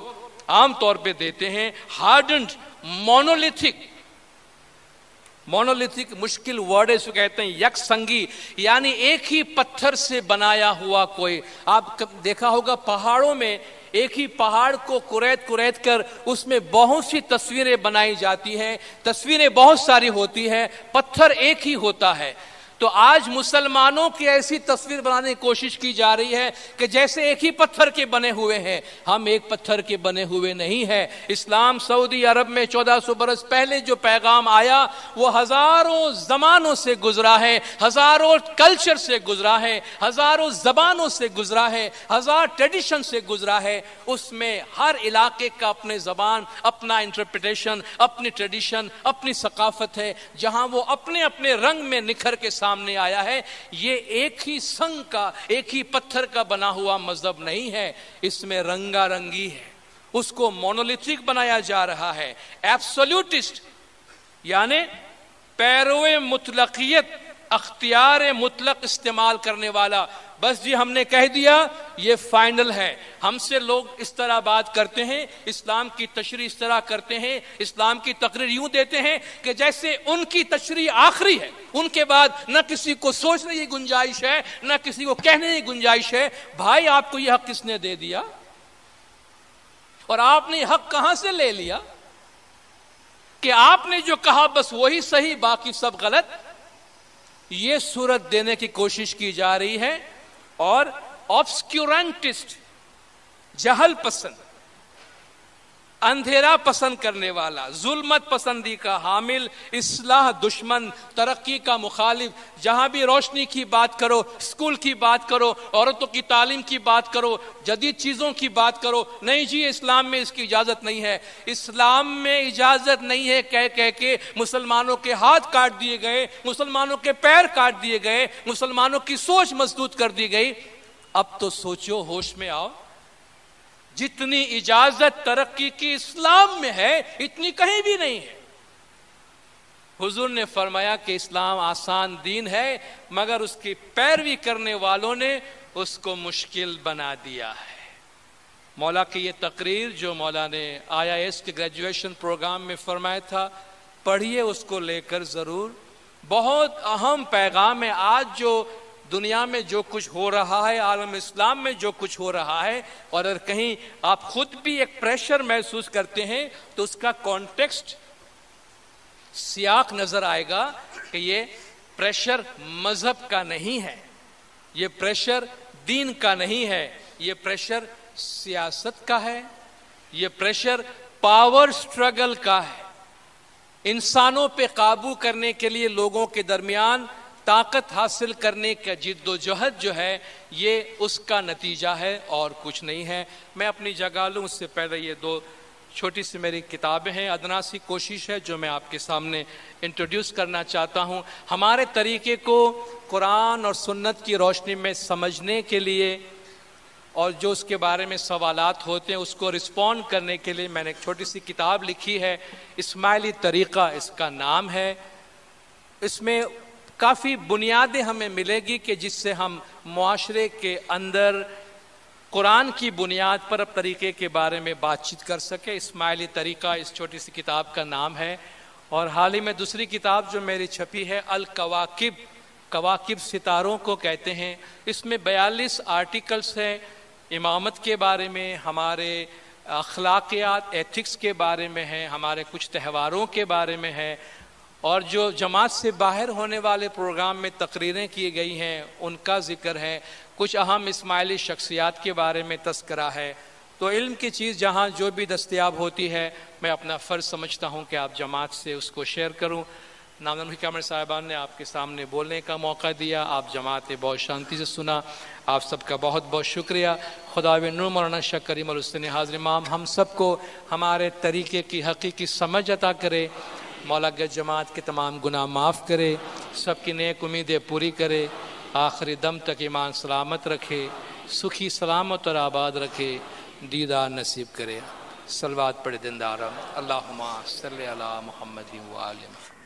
عام طور پہ دیتے ہیں ہارڈنڈ، مونولیتھک مشکل ورڈ ہے، اس کو کہتے ہیں یک سنگی، یعنی ایک ہی پتھر سے بنایا ہوا. کوئی آپ دیکھا ہوگا پہاڑوں میں ایک ہی پہاڑ کو کریت کر اس میں بہت سی تصویریں بنائی جاتی ہیں، تصویریں بہت ساری ہوتی ہیں، پتھر ایک ہی ہوتا ہے. تو آج مسلمانوں کی ایسی تصویر بنانے کی کوشش کی جا رہی ہے کہ جیسے ایک ہی پتھر کے بنے ہوئے ہیں. ہم ایک پتھر کے بنے ہوئے نہیں ہیں. اسلام سعودی عرب میں 1400 برس پہلے جو پیغام آیا وہ ہزاروں زمانوں سے گزرا ہے، ہزاروں کلچر سے گزرا ہے، ہزاروں زبانوں سے گزرا ہے، ہزار ٹریڈیشن سے گزرا ہے. اس میں ہر علاقے کا اپنے زبان، اپنا انٹرپریٹیشن، اپنی ٹریڈیشن، اپنی ثقافت ہے، جہاں وہ اپنے اپنے رنگ میں نکھر کے سامنے آیا ہے. یہ ایک ہی سنگ کا، ایک ہی پتھر کا بنا ہوا مذہب نہیں ہے. اس میں رنگا رنگی ہے. اس کو مونولیتھک بنایا جا رہا ہے. ایبسولوٹسٹ یعنی پیرو مطلقیت، اختیار مطلق استعمال کرنے والا. بس جی ہم نے کہہ دیا یہ فائنل ہے. ہم سے لوگ اس طرح بات کرتے ہیں، اسلام کی تشریح اس طرح کرتے ہیں، اسلام کی تقریر یوں دیتے ہیں کہ جیسے ان کی تشریح آخری ہے، ان کے بعد نہ کسی کو سوچنے کی گنجائش ہے، نہ کسی کو کہنے کی گنجائش ہے. بھائی آپ کو یہ حق کس نے دے دیا؟ اور آپ نے یہ حق کہاں سے لے لیا کہ آپ نے جو کہا بس وہی صحیح، باقی سب غلط؟ یہ صورت دینے کی کوشش کی جا رہی ہے. اور آبسکیورنٹسٹ، جہل پسند، اندھیرا پسند کرنے والا، ظلمت پسندی کا حامل، اصلاح دشمن، ترقی کا مخالف، جہاں بھی روشنی کی بات کرو، اسکول کی بات کرو، عورتوں کی تعلیم کی بات کرو، جدید چیزوں کی بات کرو، نہیں جی اسلام میں اس کی اجازت نہیں ہے. اسلام میں اجازت نہیں ہے کہہ کے مسلمانوں کے ہاتھ کاٹ دیے گئے، مسلمانوں کے پیر کاٹ دیے گئے، مسلمانوں کی سوچ مسدود کر دی گئی. اب تو سوچو، ہوش میں آؤ. جتنی اجازت ترقی کی اسلام میں ہے اتنی کہیں بھی نہیں ہے. حضور نے فرمایا کہ اسلام آسان دین ہے، مگر اس کی پیروی کرنے والوں نے اس کو مشکل بنا دیا ہے. مولا کی یہ تقریر جو مولا نے IIS کے گریجویشن پروگرام میں فرمایا تھا، پڑھیے اس کو لے کر ضرور. بہت اہم پیغام ہے. آج جو دنیا میں جو کچھ ہو رہا ہے، عالم اسلام میں جو کچھ ہو رہا ہے، اور اگر کہیں آپ خود بھی ایک پریشر محسوس کرتے ہیں تو اس کا کانٹیکسٹ، سیاق نظر آئے گا کہ یہ پریشر مذہب کا نہیں ہے، یہ پریشر دین کا نہیں ہے، یہ پریشر سیاست کا ہے، یہ پریشر پاور سٹرگل کا ہے، انسانوں پہ قابو کرنے کے لیے لوگوں کے درمیان طاقت حاصل کرنے کا جد و جہد جو ہے یہ اس کا نتیجہ ہے اور کچھ نہیں ہے۔ میں اپنی جگہ لوں اس سے پہلے یہ دو چھوٹی سی میری کتابیں ہیں، ادنا سی کوشش ہے جو میں آپ کے سامنے انٹروڈیوس کرنا چاہتا ہوں۔ ہمارے طریقے کو قرآن اور سنت کی روشنی میں سمجھنے کے لیے اور جو اس کے بارے میں سوالات ہوتے ہیں اس کو رسپونڈ کرنے کے لیے میں نے ایک چھوٹی سی کتاب لکھی ہے، اسماعیلی طریقہ اس کا نام ہے۔ اس میں کافی بنیادیں ہمیں ملے گی کہ جس سے ہم معاشرے کے اندر قرآن کی بنیاد پر اب طریقے کے بارے میں بات چیت کر سکے۔ اسماعیلی طریقہ اس چھوٹی سی کتاب کا نام ہے۔ اور حال ہی میں دوسری کتاب جو میری چھپی ہے الکواکب، کواکب ستاروں کو کہتے ہیں، اس میں 42 آرٹیکلز ہیں امامت کے بارے میں، ہمارے اخلاقیات ایتھکس کے بارے میں ہیں، ہمارے کچھ تہواروں کے بارے میں ہے، اور جو جماعت سے باہر ہونے والے پروگرام میں تقریریں کی گئی ہیں ان کا ذکر ہے، کچھ اہم اسماعیلی شخصیات کے بارے میں تذکرہ ہے۔ تو علم کی چیز جہاں جو بھی دستیاب ہوتی ہے میں اپنا فرض سمجھتا ہوں کہ آپ جماعت سے اس کو شیئر کروں۔ نامدار کامر صاحبان نے آپ کے سامنے بولنے کا موقع دیا، آپ جماعت بہت شانتی سے سنا، آپ سب کا بہت بہت شکریہ۔ خداوند نور مولانا شاہ کریم الحسین حاضر امام ہم سب کو ہمارے طریقے کی حقیقی سمجھ عطا کرے، مولا گج جماعت کے تمام گناہ معاف کرے، سب کی نیک امیدیں پوری کرے، آخری دم تک ایمان سلامت رکھے، سکھی سلامت اور آباد رکھے، دیدار نصیب کرے۔ صلوات پڑھے دندارم، اللہم صلی علی محمد و آل محمد۔